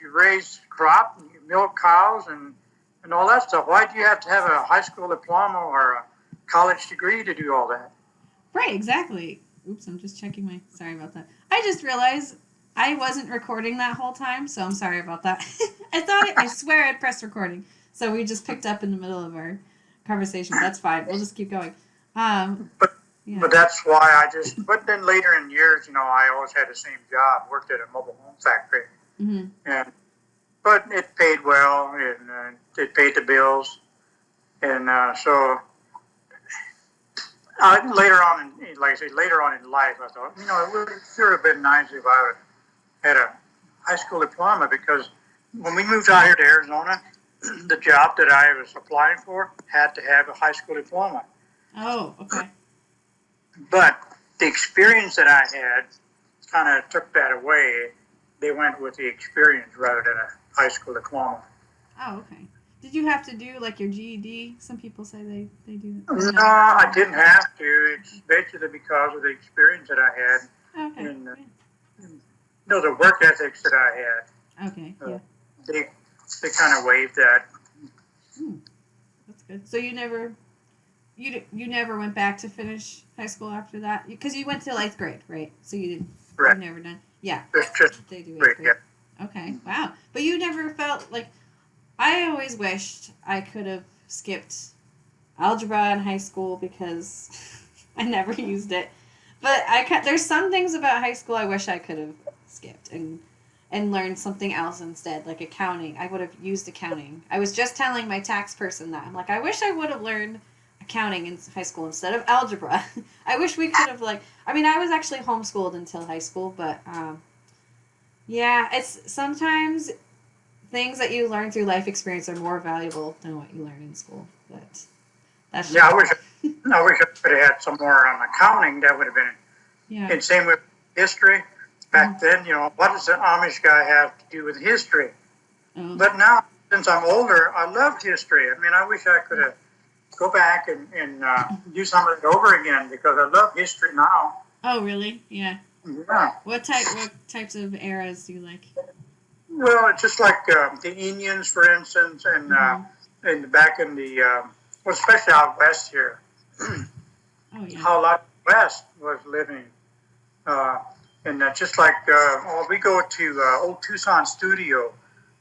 you raise crop, and you milk cows, and all that stuff. Why do you have to have a high school diploma or a college degree to do all that? Right, exactly. Oops, I'm just checking my. Sorry about that. I just realized I wasn't recording that whole time, so I'm sorry about that. I swear I pressed recording. So we just picked up in the middle of our conversation. That's fine. We'll just keep going. But Yeah. but that's why I just. But then later in years, I always had the same job. Worked at a mobile home factory, Mm-hmm. and but it paid well, and it paid the bills, and so later on, like I say, later on in life, I thought, it would sure have been nice if I had a high school diploma, because when we moved out here to Arizona, the job that I was applying for had to have a high school diploma. Oh, okay. But the experience that I had kind of took that away. They went with the experience rather than a high school diploma. Oh, okay. Did you have to do like your GED? Some people say they do. Or No, no? I didn't have to. It's basically because of the experience that I Okay. had, and the work ethics that I Yeah. Okay. had. Yeah. They kind of waived that. Hmm, that's good. So you never went back to finish high school after that, because you went till eighth grade, right? So you Right. never done. Yeah. It's just They do eighth great. grade. Okay. Wow. But you never felt like, I always wished I could have skipped algebra in high school because I never used it. But there's some things about high school I wish I could have skipped and learned something else instead, like accounting. I would have used accounting. I was just telling my tax person that. I'm like, I wish I would have learned accounting in high school instead of algebra. I wish we could have I was actually homeschooled until high school, but yeah, it's sometimes things that you learn through life experience are more valuable than what you learn in school. But that's Yeah, just I wish I could have had some more on accounting. That would have been. yeah. And same with history. Back then, what does the Amish guy have to do with history? Oh. But now, since I'm older, I love history. I mean, I wish I could have go back and do some of it over again, because I love history now. Oh, really? Yeah. Yeah. What types of eras do you like? Well, it's just like the Indians, for instance, and back in the, well, especially out west here, Oh yeah. how a lot of west was living. Uh, and just like, we go to old Tucson studio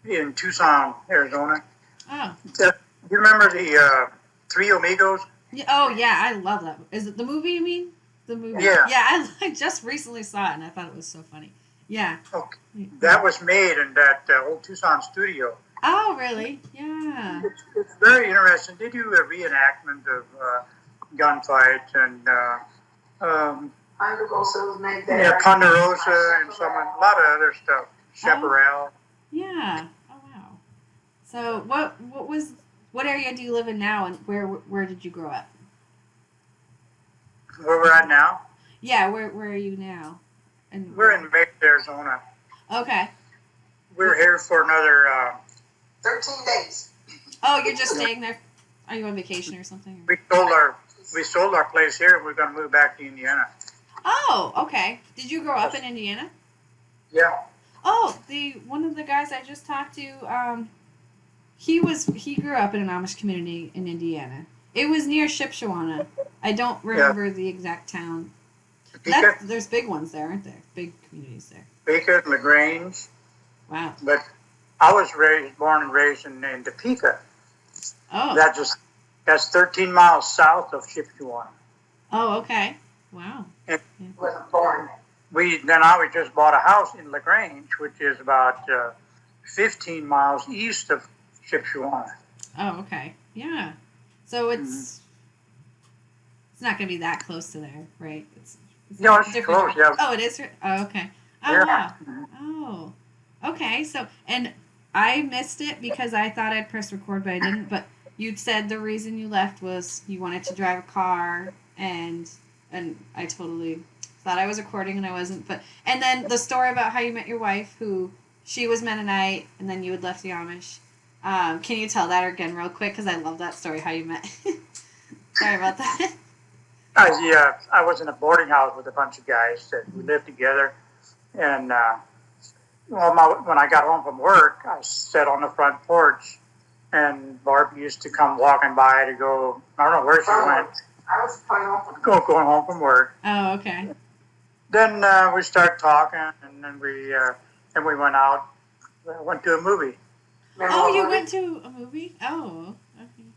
in Tucson, Arizona. Oh. You remember the Three Amigos? Yeah, oh yeah, I love that. Is it the movie you mean? The movie. Yeah. Yeah, I just recently saw it and I thought it was so funny. Yeah. Okay. That was made in that old Tucson studio. Oh really? Yeah. It's very interesting. They do a reenactment of gunfights and Ponderosa was made there. yeah, Ponderosa and a lot of other stuff. Chaparral. Yeah. Oh wow. So what area do you live in now, and where did you grow up? Where we're at now? Yeah, where are you now? And we're in Mesa, Arizona. Okay. We're here for another 13 days. Oh, you're just staying there? Are you on vacation or something? We sold our place here. We're going to move back to Indiana. Oh, okay. Did you grow up in Indiana? Yeah. Oh, one of the guys I just talked to, he grew up in an Amish community in Indiana. It was near Shipshawana. I don't remember the exact town. There's big ones there, aren't there? Big communities there. Topeka, LaGrange. Wow. But I was born and raised in Topeka. Oh. That's 13 miles south of Shipshawana. Oh, okay. Wow. And wasn't born. We just bought a house in LaGrange, which is about 15 miles east of Shipshawana. Oh, okay. Yeah. So it's not going to be that close to there, right? It's close. Yeah. Oh, it is. Oh, okay. Oh, yeah. Wow. Oh, okay. So, and I missed it because I thought I'd press record, but I didn't. But you said the reason you left was you wanted to drive a car, and I totally thought I was recording and I wasn't. And then the story about how you met your wife, who she was Mennonite, and then you had left the Amish. Can you tell that again real quick? Because I love that story, how you met. Sorry about that. I was in a boarding house with a bunch of guys that we lived together, and well, when I got home from work, I sat on the front porch, and Barb used to come walking by to go. I don't know where she went. I was Going home from work. Oh, okay. Then we started talking, and then we went out. Went to a movie. Oh, you went to a movie? Oh, okay.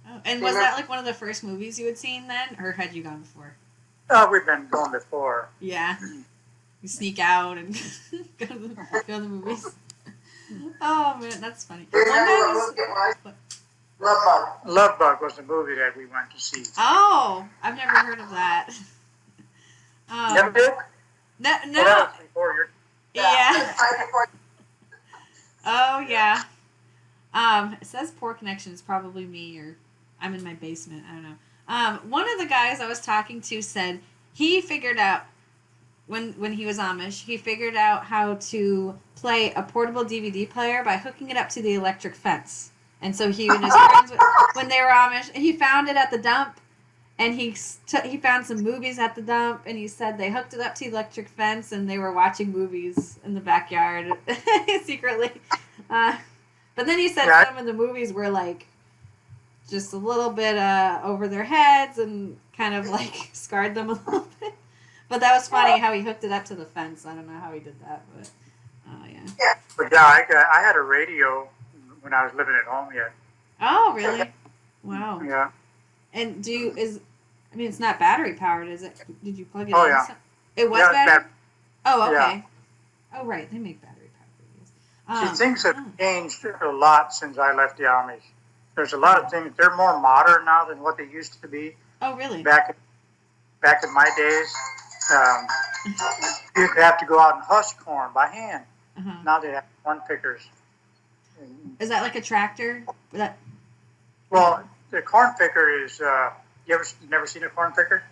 Oh, and was that like one of the first movies you had seen then, or had you gone before? We've been going before. Yeah. You sneak out and go to the movies. Oh man, that's funny. One guy was. Love Bug. Love Bug was the movie that we went to see. Oh, I've never heard of that. Never did? No. Well, that was before your. Yeah. Oh yeah. It says poor connection. It's probably me, or I'm in my basement. I don't know. One of the guys I was talking to said he figured out when he was Amish, he figured out how to play a portable DVD player by hooking it up to the electric fence. And so he and his friends, when they were Amish, he found it at the dump, and he found some movies at the dump, and he said they hooked it up to the electric fence, and they were watching movies in the backyard secretly. But then he said some of the movies were like just a little bit over their heads and kind of like scarred them a little bit. But that was funny how he hooked it up to the fence. I don't know how he did that, but oh yeah. But yeah, I had a radio when I was living at home yet. Oh really? Wow. Yeah. And it's not battery powered, is it? Did you plug it in? Yeah. It was battery? Oh, okay. Yeah. Oh, right. They make battery powered radios. See, things have changed a lot since I left the Amish. There's a lot of things. They're more modern now than what they used to be. Oh, really? Back in my days, you'd have to go out and husk corn by hand. Uh-huh. Now they have corn pickers. Is that like a tractor? Well, the corn picker is. You never seen a corn picker?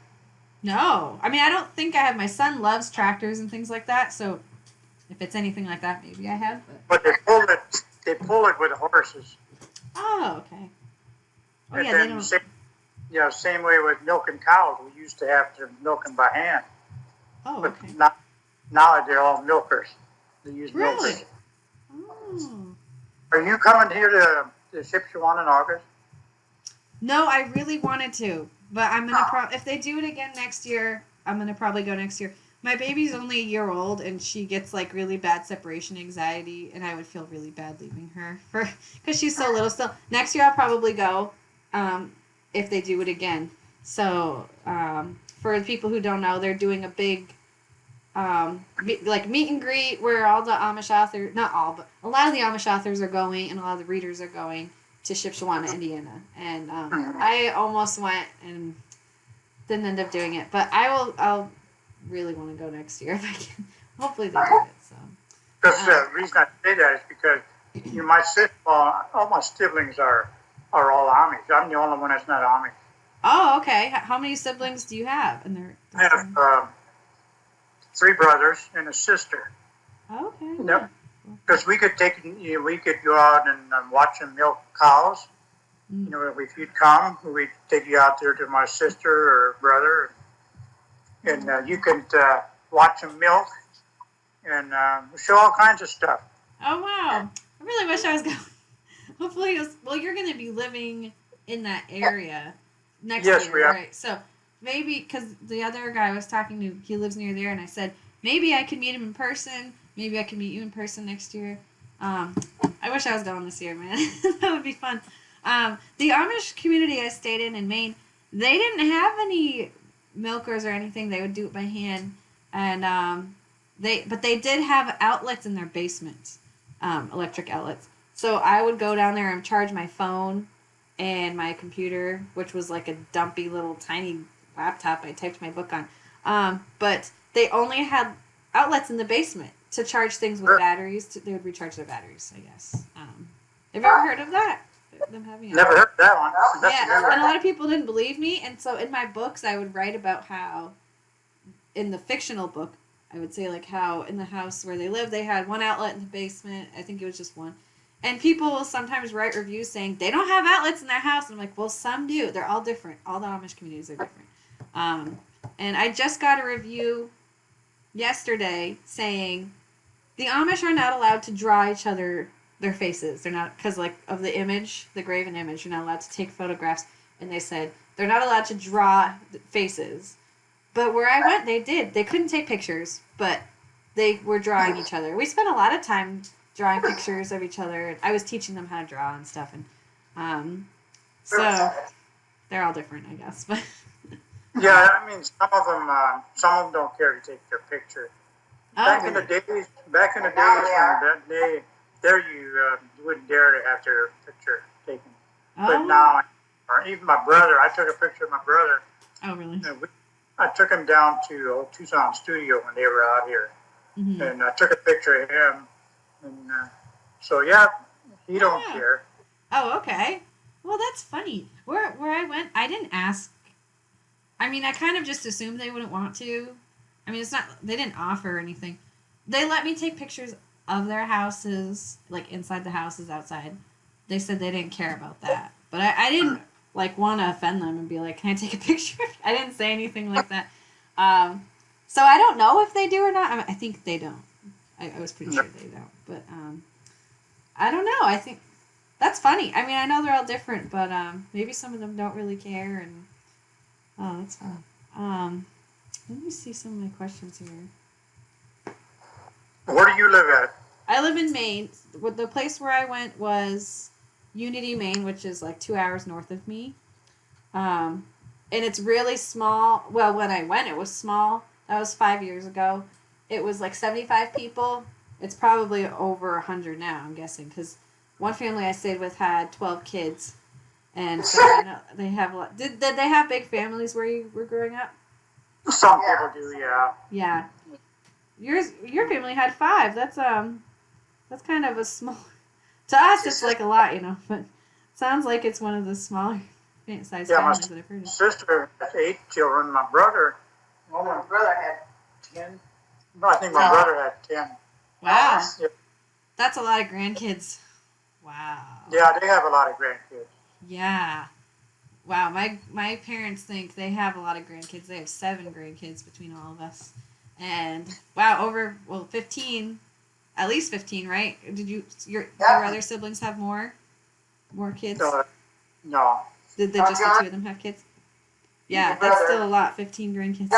No. I mean, I don't think I have. My son loves tractors and things like that. So, if it's anything like that, maybe I have. But they pull it. They pull it with horses. Oh, okay. Oh, And yeah, then they don't. same way with milking cows. We used to have to milk them by hand. Oh, But okay. now they're all milkers. They use Really? milkers. Oh. Are you coming here to Shipshewana in August? No, I really wanted to, but I'm gonna if they do it again next year, I'm gonna probably go next year. My baby's only a year old, and she gets like really bad separation anxiety, and I would feel really bad leaving her because she's so little still. Next year I'll probably go, if they do it again. So for the people who don't know, they're doing a big meet and greet where all the Amish authors, not all, but a lot of the Amish authors are going, and a lot of the readers are going to Shipshewana, Indiana, and I almost went and didn't end up doing it, but I'll really want to go next year if I can. Hopefully they do it. So. Because the reason I say that is because my sister, all my siblings are all Amish. I'm the only one that's not Amish. Oh, okay. How many siblings do you have? And I have 3 brothers and a sister. Okay. Yep. Because we could go out and watch them milk cows. Mm. If you'd come, we'd take you out there to my sister or brother, and you could watch them milk and show all kinds of stuff. Oh wow! I really wish I was going. Hopefully, you're going to be living in that area next year, we are. right? So maybe because the other guy I was talking to, he lives near there, and I said maybe I could meet him in person. Maybe I can meet you in person next year. I wish I was going this year, man. That would be fun. The Amish community I stayed in Maine, they didn't have any milkers or anything. They would do it by hand, and they did have outlets in their basement, electric outlets. So I would go down there and charge my phone and my computer, which was like a dumpy little tiny laptop I typed my book on. But they only had outlets in the basement to charge things with batteries. They would recharge their batteries, I guess. Have you ever heard of that? Them having Never heard that one. Yeah, and a lot of people didn't believe me, and so in my books I would write about how, in the fictional book, I would say like how in the house where they lived they had one outlet in the basement. I think it was just one. And people will sometimes write reviews saying they don't have outlets in their house. And I'm like, well, some do. They're all different. All the Amish communities are different. And I just got a review yesterday saying The Amish are not allowed to draw each other their faces. They're not, because like of the image, the graven image. You're not allowed to take photographs. And they said they're not allowed to draw faces. But where I went, they did. They couldn't take pictures, but they were drawing each other. We spent a lot of time drawing pictures of each other. I was teaching them how to draw and stuff, and so they're all different, I guess. But Yeah, I mean, some of them don't care to take their picture. Back in the days, when you wouldn't dare to have their picture taken. But now, or even my brother, I took a picture of my brother. Oh, really? I took him down to Old Tucson Studio when they were out here, and I took a picture of him. And so, yeah, he don't care. Oh, okay. Well, that's funny. Where I went, I didn't ask. I mean, I kind of just assumed they wouldn't want to. I mean, it's not, they didn't offer anything. They let me take pictures of their houses, like inside the houses, outside. They said they didn't care about that. But I didn't, like, want to offend them and be like, can I take a picture? I didn't say anything like that. So I don't know if they do or not. I think they don't. I was pretty sure they don't. But I don't know. I think that's funny. I mean, I know they're all different, but maybe some of them don't really care. And that's fun. Let me see some of my questions here. Where do you live at? I live in Maine. The place where I went was Unity, Maine, which is like 2 hours north of me. And it's really small. Well, when I went, it was small. That was 5 years ago. It was like 75 people. It's probably over 100 now, I'm guessing, because one family I stayed with had 12 kids. And so I know they have a lot. Did they have big families where you were growing up? Some people do, yeah. Yeah. Your family had 5. That's kind of a small. To us, it's like a lot, you know. But it sounds like it's one of the smaller size families that I've heard of. My sister has 8 children. My brother had 10. No, I think my brother had 10. Wow. Yeah. That's a lot of grandkids. Wow. Yeah, they have a lot of grandkids. Yeah. Wow, my parents think they have a lot of grandkids. They have 7 grandkids between all of us. And wow, 15, at least 15, right? Did your other siblings have more kids? No. Did just the 2 of them have kids? Yeah, that's still a lot, 15 grandkids.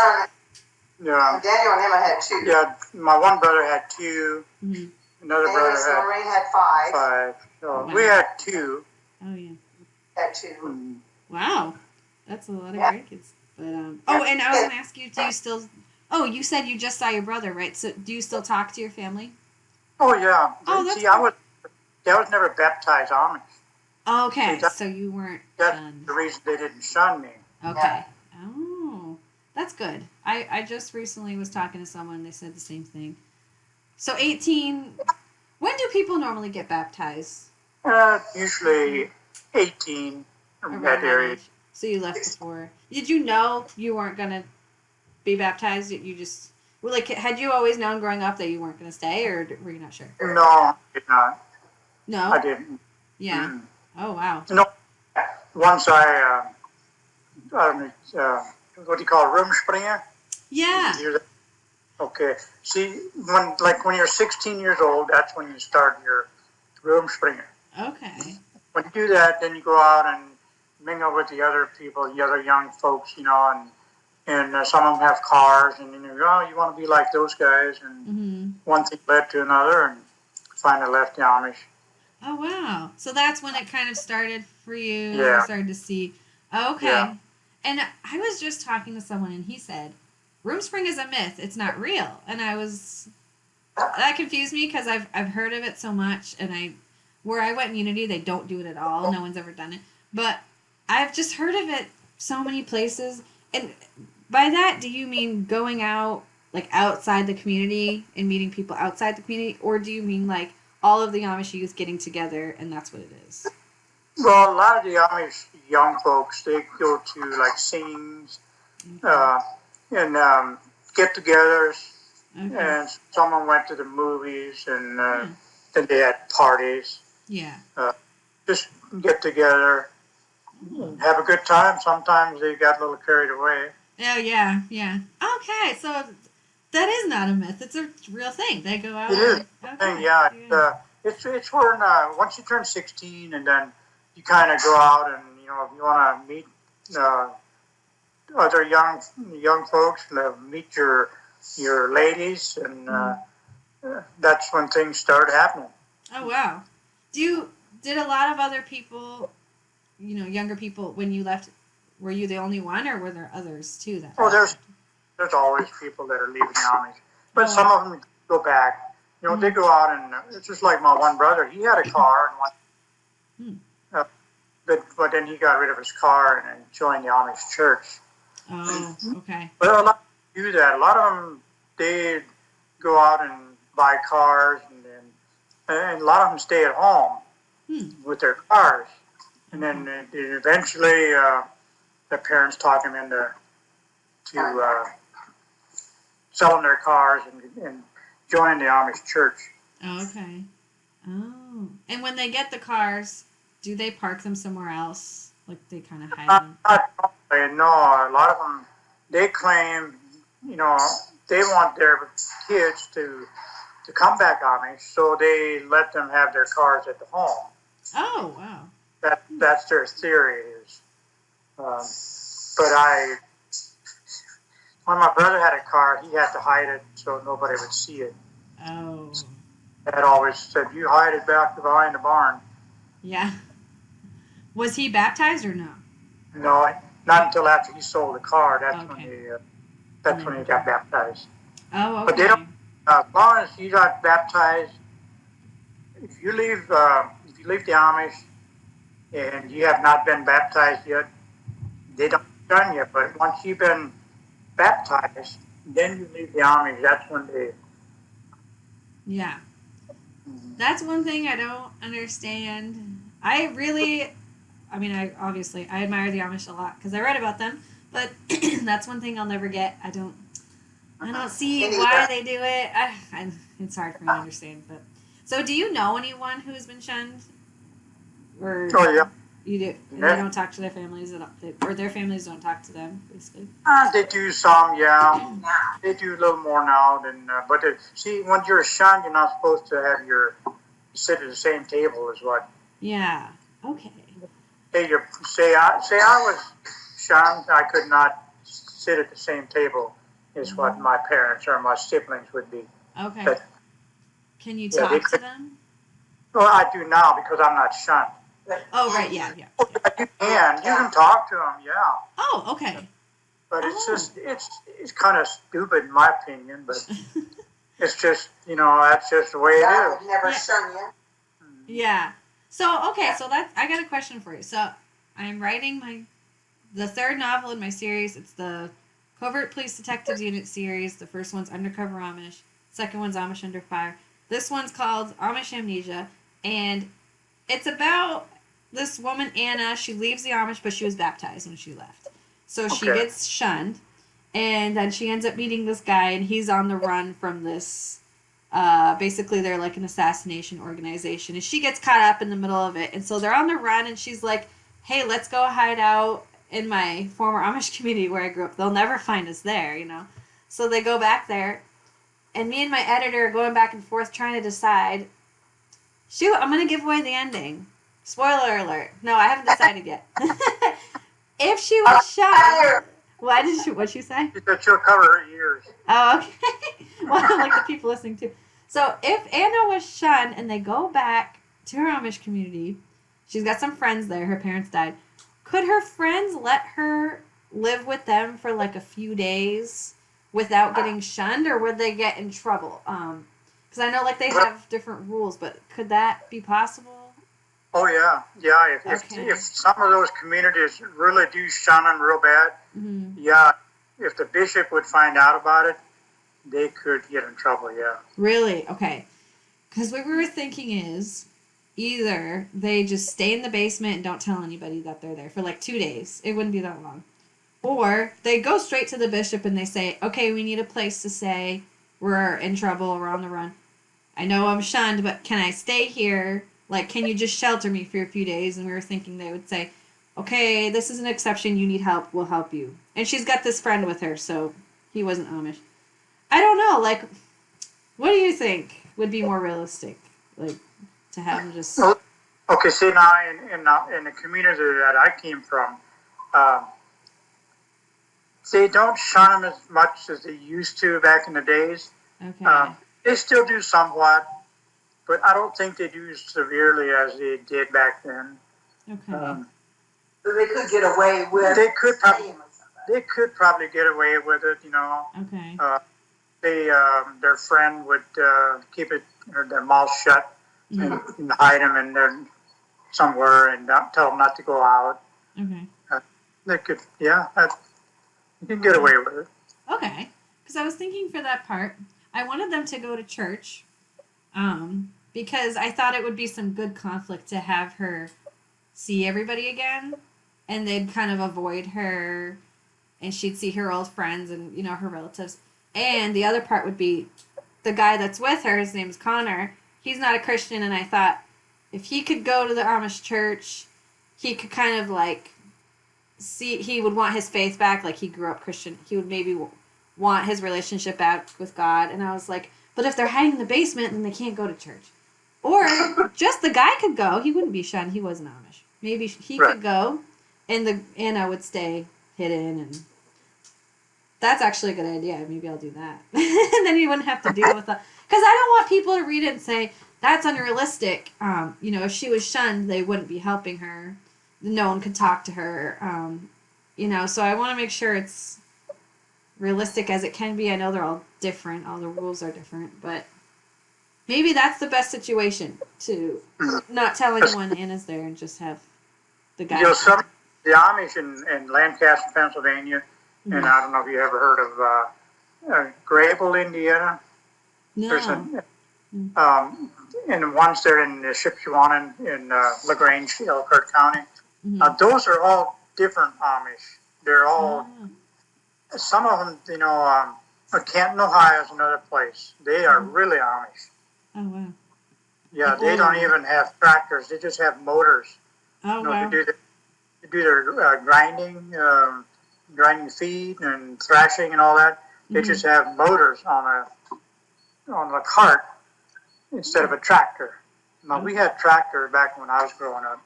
Yeah. Daniel and Emma had 2. Yeah, my one brother had 2. Mm-hmm. Another brother and Maureen had 5. 5. So Wow. we had 2. Oh yeah. Had 2. Mm. Wow, that's a lot of grandkids. But and I was gonna ask you, do you still? Oh, you said you just saw your brother, right? So do you still talk to your family? Oh yeah. Oh, that's See, I was never baptized Amish. Okay, See, so you weren't That's shunned. the reason they didn't shun me. Okay. Oh, that's good. I just recently was talking to someone, and they said the same thing. So 18. When do people normally get baptized? Usually 18 Around that area. age. So you left before. Did you know you weren't gonna be baptized? You just had you always known growing up that you weren't gonna stay, or were you not sure? No, I did not. No. I didn't. Yeah. Mm. Oh wow. No. Once I don't know, what do you call it, Rumspringa? Yeah. Did you hear that? Okay. See, when you're 16 years old, that's when you start your Rumspringa. Okay. When you do that, then you go out and mingle with the other people, the other young folks, you know, and some of them have cars, and you go, you want to be like those guys, and one thing led to another, and finally left the Amish. Oh wow. So that's when it kind of started for you. Yeah. You started to see. Oh, okay. Yeah. And I was just talking to someone, and he said, Roomspring is a myth. It's not real. And that confused me because I've heard of it so much, and where I went in Unity, they don't do it at all. No one's ever done it. But I've just heard of it so many places. And by that, do you mean going out, like outside the community and meeting people outside the community? Or do you mean like all of the Amish youth getting together and that's what it is? Well, a lot of the Amish young folks, they go to like singings and get-togethers, and some of them went to the movies, and then they had parties. Yeah. Just get together and have a good time. Sometimes they got a little carried away. Oh, yeah, yeah. Okay, so That is not a myth. It's a real thing. They go out. It is. Okay. Yeah, it's when once you turn 16, and then you kind of go out, and if you want to meet uh, other young folks, meet your ladies, and that's when things start happening. Oh wow. Did a lot of other people, younger people, when you left, were you the only one, or were there others too? Oh, there's always people that are leaving the Army, but Oh, some wow. of them go back. They go out, and it's just like my one brother. He had a car, but then he got rid of his car and joined the Amish church. Oh, okay. But a lot of them do that. A lot of them, they go out and buy cars, and a lot of them stay at home with their cars. And then eventually their parents talk them into selling their cars and joining the Amish church. Oh, okay. Oh. And when they get the cars, do they park them somewhere else? Like they kind of hide them? No, a lot of them, they claim, they want their kids to come back Amish, so they let them have their cars at the home. Oh, wow. That's their theory is. But when my brother had a car, he had to hide it so nobody would see it. Oh. Dad always said, "You hide it back behind the barn." Yeah. Was he baptized or no? No, not until after he sold the car. That's Okay. when he got baptized. Oh, okay. But they don't. As long as you got baptized, if you leave the Amish and you have not been baptized yet, they don't shun you. But once you've been baptized, then you leave the Amish. That's when they. Yeah. That's one thing I don't understand. I admire the Amish a lot because I read about them, but that's one thing I'll never get. I don't see why they do it. It's hard for me to understand. But so, do you know anyone who's been shunned? Or Oh yeah. You do. And they don't talk to their families at all, or their families don't talk to them, basically. They do some, yeah. They do a little more now than. But see, when you're shunned, you're not supposed to have sit at the same table as what. Yeah. Okay. Say I was shunned. I could not sit at the same table as what my parents or my siblings would be. Okay. But, can you talk to them? Well, I do now because I'm not shunned. Oh, right. Yeah. You can talk to them, yeah. Oh, okay. But it's kind of stupid in my opinion. But it's just that's just the way it God is. would never shun you. Yeah. So okay, so I got a question for you. So I'm writing the third novel in my series. It's the Covert Police Detectives Unit series. The first one's Undercover Amish. Second one's Amish Under Fire. This one's called Amish Amnesia, and it's about this woman Anna. She leaves the Amish, but she was baptized when she left, so she gets shunned, and then she ends up meeting this guy, and he's on the run from this. Basically, they're like an assassination organization, and she gets caught up in the middle of it, and so they're on the run, and she's like, "Hey, let's go hide out in my former Amish community where I grew up. They'll never find us there, So they go back there, and me and my editor are going back and forth trying to decide. Shoot, I'm gonna give away the ending. Spoiler alert. No, I haven't decided yet. If she was shot, what'd she say? She said she'll cover her ears. Oh, okay. Well, like the people listening too. So if Anna was shunned and they go back to her Amish community, she's got some friends there. Her parents died. Could her friends let her live with them for like a few days without getting shunned, or would they get in trouble? Because I know like they have different rules, but could that be possible? Oh yeah. If some of those communities really do shun them real bad, yeah. If the bishop would find out about it, they could get in trouble. Yeah. Really? Okay. Because what we were thinking is either they just stay in the basement and don't tell anybody that they're there for like 2 days. It wouldn't be that long. Or they go straight to the bishop and they say, okay, we need a place to stay. We're in trouble. We're on the run. I know I'm shunned, but can I stay here? Like, can you just shelter me for a few days? And we were thinking they would say, okay, this is an exception. You need help. We'll help you. And she's got this friend with her, so he wasn't Amish. I don't know. Like, what do you think would be more realistic? Like, to have them just. Okay, see now in the community that I came from, uh, they don't shun them as much as they used to back in the days. Okay. They still do somewhat, but I don't think they do as severely as they did back then. Okay. So they could get away with. They could probably get away with it, you know. Okay. Their friend would keep it their mouth shut and hide them in there somewhere and not tell them not to go out. Okay. They could, yeah, you can get away with it. Okay. Because I was thinking for that part, I wanted them to go to church, because I thought it would be some good conflict to have her see everybody again, and they'd kind of avoid her, and she'd see her old friends and, you know, her relatives. And the other part would be the guy that's with her, his name's Connor, he's not a Christian, and I thought if he could go to the Amish church, he could kind of like see, he would want his faith back, like he grew up Christian. He would maybe want his relationship back with God. And I was like, but if they're hiding in the basement, then they can't go to church. Or just the guy could go. He wouldn't be shunned. He wasn't Amish. Maybe he could go, and Anna would stay hidden. And that's actually a good idea. Maybe I'll do that. And then you wouldn't have to deal with that. Because I don't want people to read it and say, that's unrealistic. You know, if she was shunned, they wouldn't be helping her. No one could talk to her. You know, so I want to make sure it's realistic as it can be. I know they're all different. All the rules are different. But maybe that's the best situation, to not tell anyone Anna's there and just have the guy. You know, the Amish in Lancaster, Pennsylvania, and I don't know if you ever heard of Grable, Indiana. No. And the ones there in Shipshewana in LaGrange, Elkhart County. Those are all different Amish. They're all, some of them, you know, Canton, Ohio is another place. They are really Amish. Oh, wow. Yeah, they don't even have tractors. They just have motors. Oh, you know, wow. to do their grinding feed and thrashing and all that. They just have motors on a cart instead of a tractor. Now, we had tractor back when I was growing up.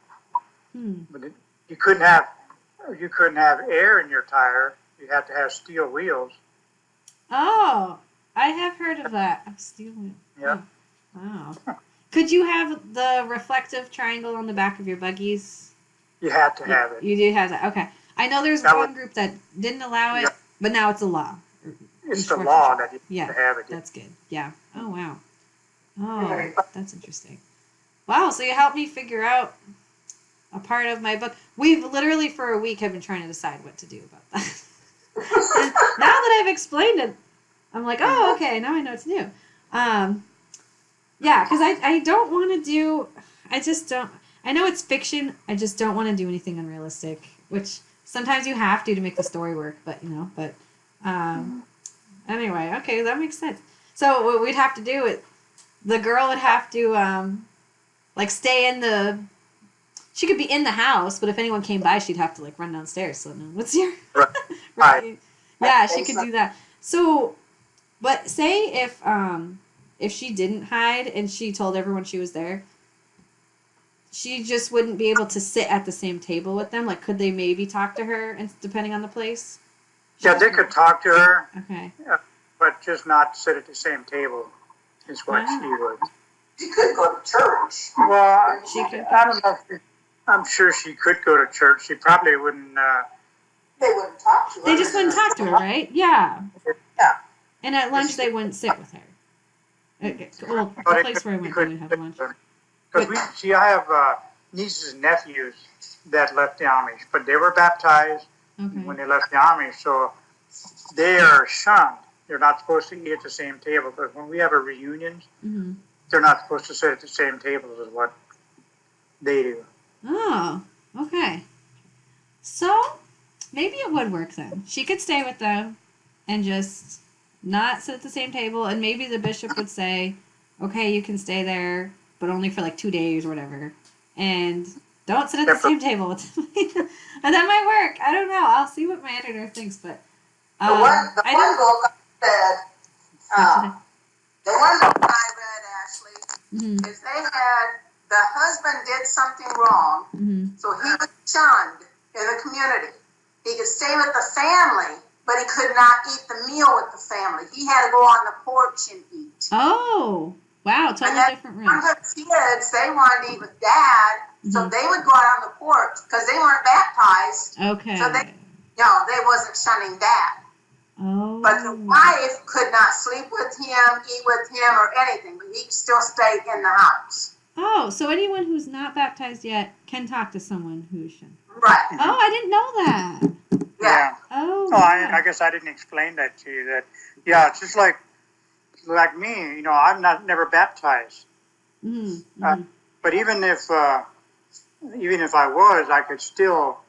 But you couldn't have air in your tire. You had to have steel wheels. Oh, I have heard of that. Steel wheel. Yeah. Oh. Wow. Could you have the reflective triangle on the back of your buggies? You had to have it. You do have that. Okay. I know there's one group that didn't allow it, but now it's a law. It's the law that you have to have it. That's good. Yeah. Oh, wow. Oh, that's interesting. Wow, so you helped me figure out a part of my book. We've literally for a week have been trying to decide what to do about that. And now that I've explained it, I'm like, oh, okay, now I know what to do. Yeah, because I don't want to do, I just don't, I know it's fiction, I just don't want to do anything unrealistic, which sometimes you have to make the story work, but, you know, but, anyway, okay, that makes sense. So what we'd have to do is, the girl would have to, like, stay in the, she could be in the house, but if anyone came by, she'd have to, like, run downstairs. So, no, what's your... Right. Yeah, she could do that. So, but say if she didn't hide and she told everyone she was there, she just wouldn't be able to sit at the same table with them? Like, could they maybe talk to her, and depending on the place? Yeah, they could talk to her. Okay. But just not sit at the same table is what she would. She could go to church. Well, She could. I don't know. I'm sure she could go to church. She probably wouldn't. They wouldn't talk to her. They just wouldn't talk to her, right? Yeah. Yeah. And at lunch, they wouldn't sit with her. Well, the place where I went, they would have lunch. Because I have nieces and nephews that left the Amish, but they were baptized when they left the Amish, so they are shunned. They're not supposed to eat at the same table, because when we have our reunions, they're not supposed to sit at the same tables as what they do. Oh, okay. So, maybe it would work then. She could stay with them and just not sit at the same table, and maybe the bishop would say, okay, you can stay there, but only for like 2 days or whatever, and don't sit at the same table with them. And that might work. I don't know. I'll see what my editor thinks, but The one girl said The one that I read, Ashley, Mm-hmm. is the husband did something wrong, Mm-hmm. so he was shunned in the community. He could stay with the family, but he could not eat the meal with the family. He had to go on the porch and eat. Oh, wow, totally different One room. of the kids, they wanted to eat with dad, so they would go out on the porch because they weren't baptized. Okay. So they wasn't shunning dad. Oh. But the wife could not sleep with him, eat with him, or anything, but he still stayed in the house. Oh, so anyone who's not baptized yet can talk to someone who should. Right. Oh, I didn't know that. Yeah. Oh. Oh, Wow. I guess I didn't explain that to you. That it's just like me. I'm never baptized. Mm-hmm. But even if I was, I could still.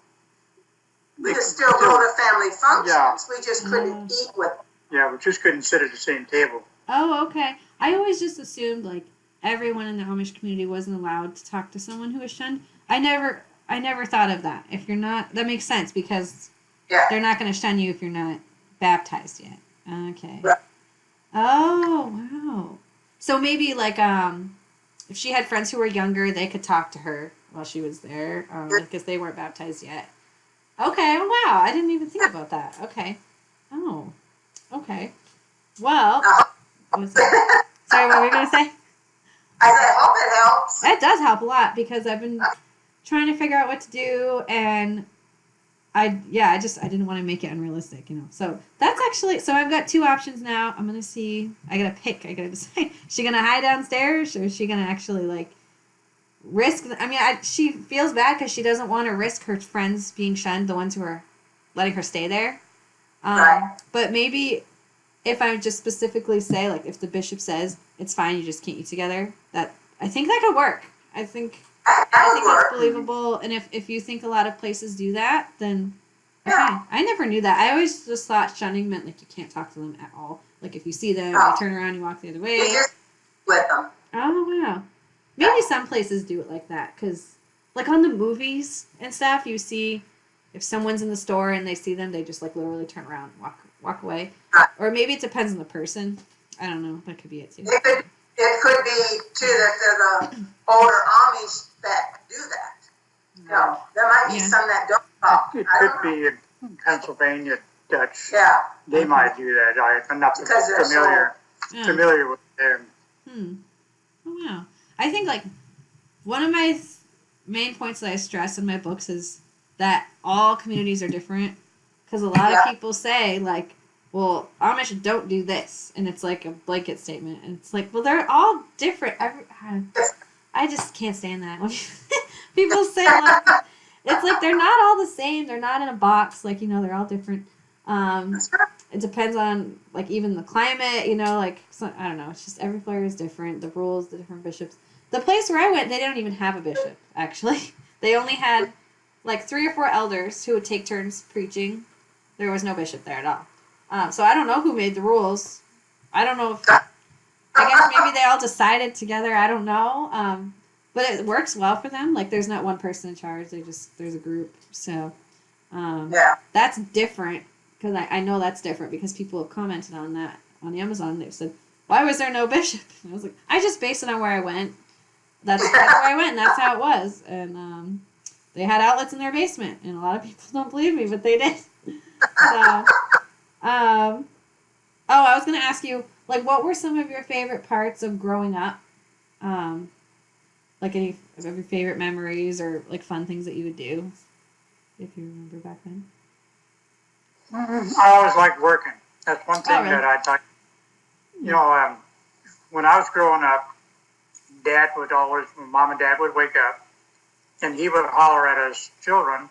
We could still go to family functions. Yeah. We just couldn't eat with them. Yeah, we just couldn't sit at the same table. Oh, okay. I always just assumed like everyone in the Amish community wasn't allowed to talk to someone who was shunned. I never thought of that. If you're not, that makes sense because they're not going to shun you if you're not baptized yet. Okay. Right. Oh, wow. So maybe like if she had friends who were younger, they could talk to her while she was there because they weren't baptized yet. Okay. Wow. I didn't even think about that. Okay. Oh. Okay. Well. Sorry, what were you gonna say? I said, I hope it helps. It does help a lot because I've been trying to figure out what to do, and I didn't want to make it unrealistic, So that's actually I've got two options now. I'm gonna see. I gotta pick. I gotta decide. Is she gonna hide downstairs, or is she gonna actually risk? She feels bad because she doesn't want to risk her friends being shunned, the ones who are letting her stay there. Right. But maybe if I just specifically say, if the bishop says it's fine, you just can't eat together, I think that could work. I think that's believable. And if you think a lot of places do that, then okay. I never knew that. I always just thought shunning meant you can't talk to them at all. If you see them, you turn around, you walk the other way. You just with them. Oh wow. Maybe some places do it like that because, on the movies and stuff, you see if someone's in the store and they see them, they just literally turn around and walk away. Or maybe it depends on the person. I don't know. That could be it too. It could be too that they're the older Amish that do that. There might be some that don't talk. It could be in Pennsylvania Dutch. Yeah. They might do that. I'm not familiar with them. Oh wow. I think one of my main points that I stress in my books is that all communities are different because a lot of people say well, Amish don't do this, and it's a blanket statement, and it's well, they're all different. I just can't stand that when people say it's they're not all the same. They're not in a box. They're all different. It depends on even the climate. I don't know. It's just every player is different. The rules, the different bishops. The place where I went, they don't even have a bishop. Actually, they only had 3 or 4 elders who would take turns preaching. There was no bishop there at all. So I don't know who made the rules. I don't know if... I guess maybe they all decided together. I don't know. But it works well for them. There's not one person in charge. There's a group. So that's different. Because I know that's different because people have commented on that on Amazon. They've said, why was there no bishop? And I was I just based it on where I went. That's where I went, and that's how it was. And they had outlets in their basement. And a lot of people don't believe me, but they did. So... I was going to ask you, what were some of your favorite parts of growing up? Any of your favorite memories or, fun things that you would do, if you remember back then? I always liked working. That's one thing that I thought, when I was growing up, Mom and Dad would wake up, and he would holler at us children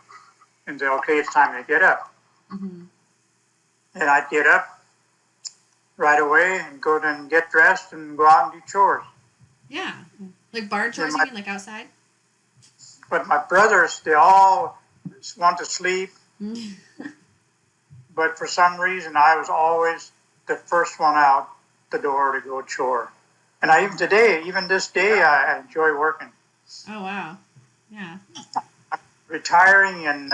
and say, okay, it's time to get up. Mm-hmm. And I'd get up right away and go and get dressed and go out and do chores. Yeah. Barn chores, you mean, outside? But my brothers, they all want to sleep. But for some reason, I was always the first one out the door to go chore. And even this day, I enjoy working. Oh, wow. Yeah. I'm retiring in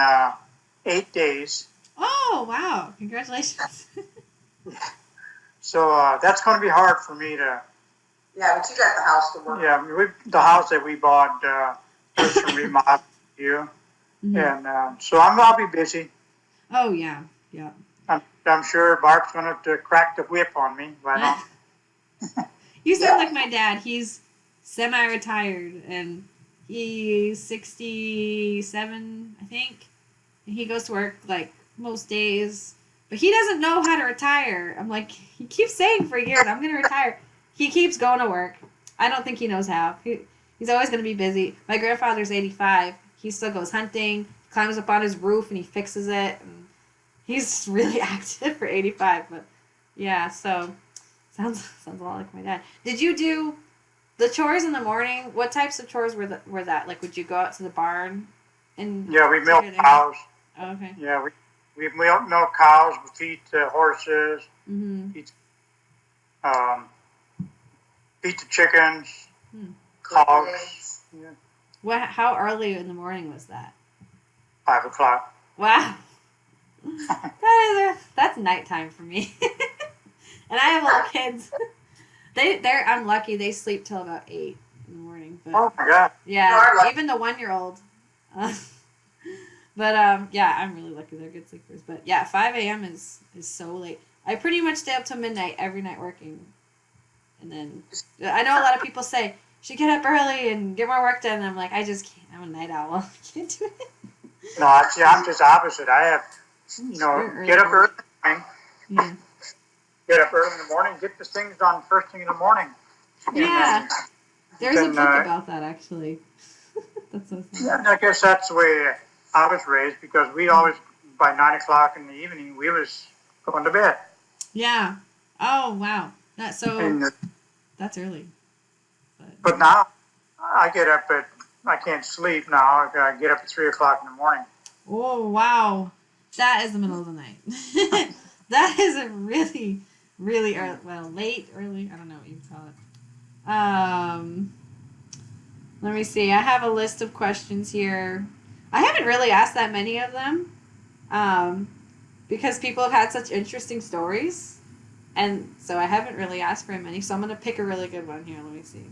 8 days. Oh, wow. Congratulations. So that's going to be hard for me to. Yeah, but you got the house to work. Yeah, the house that we bought there's some remodel here, Mhm. and so I'll be busy. Oh yeah, yeah. I'm sure Barb's going to crack the whip on me. Why not? You sound like my dad. He's semi-retired and he's 67, I think. And he goes to work like most days, but he doesn't know how to retire. I'm like, he keeps saying for years, I'm going to retire. He keeps going to work. I don't think he knows how. He's always going to be busy. My grandfather's 85. He still goes hunting, climbs up on his roof, and he fixes it. And he's really active for 85. But yeah, so sounds a lot like my dad. Did you do the chores in the morning? What types of chores were that? Like, would you go out to the barn and Yeah, we milk cows. Oh, okay. Yeah, we milk cows. We feed horses. Mm-hmm. Feed the chickens. Hmm. Hogs. Yeah. How early in the morning was that? 5 o'clock. Wow. That's nighttime for me. And I have little kids. I'm lucky. They sleep till about 8 in the morning. But Oh my God. yeah, even the 1-year-old. But yeah, I'm really lucky. They're good sleepers. But yeah, 5 a.m. is so late. I pretty much stay up till midnight every night working. And then I know a lot of people say, you should get up early and get more work done. And I'm like, I just can't. I'm a night owl. I can't do it. No, actually, I'm just opposite. I have, get up early in the morning. Yeah. Get up early in the morning, get the things done first thing in the morning. Yeah. There's a then, book about that, actually. That's so funny. Yeah, I guess that's the way I was raised, because we always, by 9 o'clock in the evening, we was going to bed. Yeah. Oh, wow. That's early. But now, I can't sleep now. I get up at 3 o'clock in the morning. Oh, wow. That is the middle of the night. That is a really, really early, late, early, I don't know what you call it. Let me see. I have a list of questions here. I haven't really asked that many of them, because people have had such interesting stories, and so I haven't really asked very many. So I'm gonna pick a really good one here. Let me see.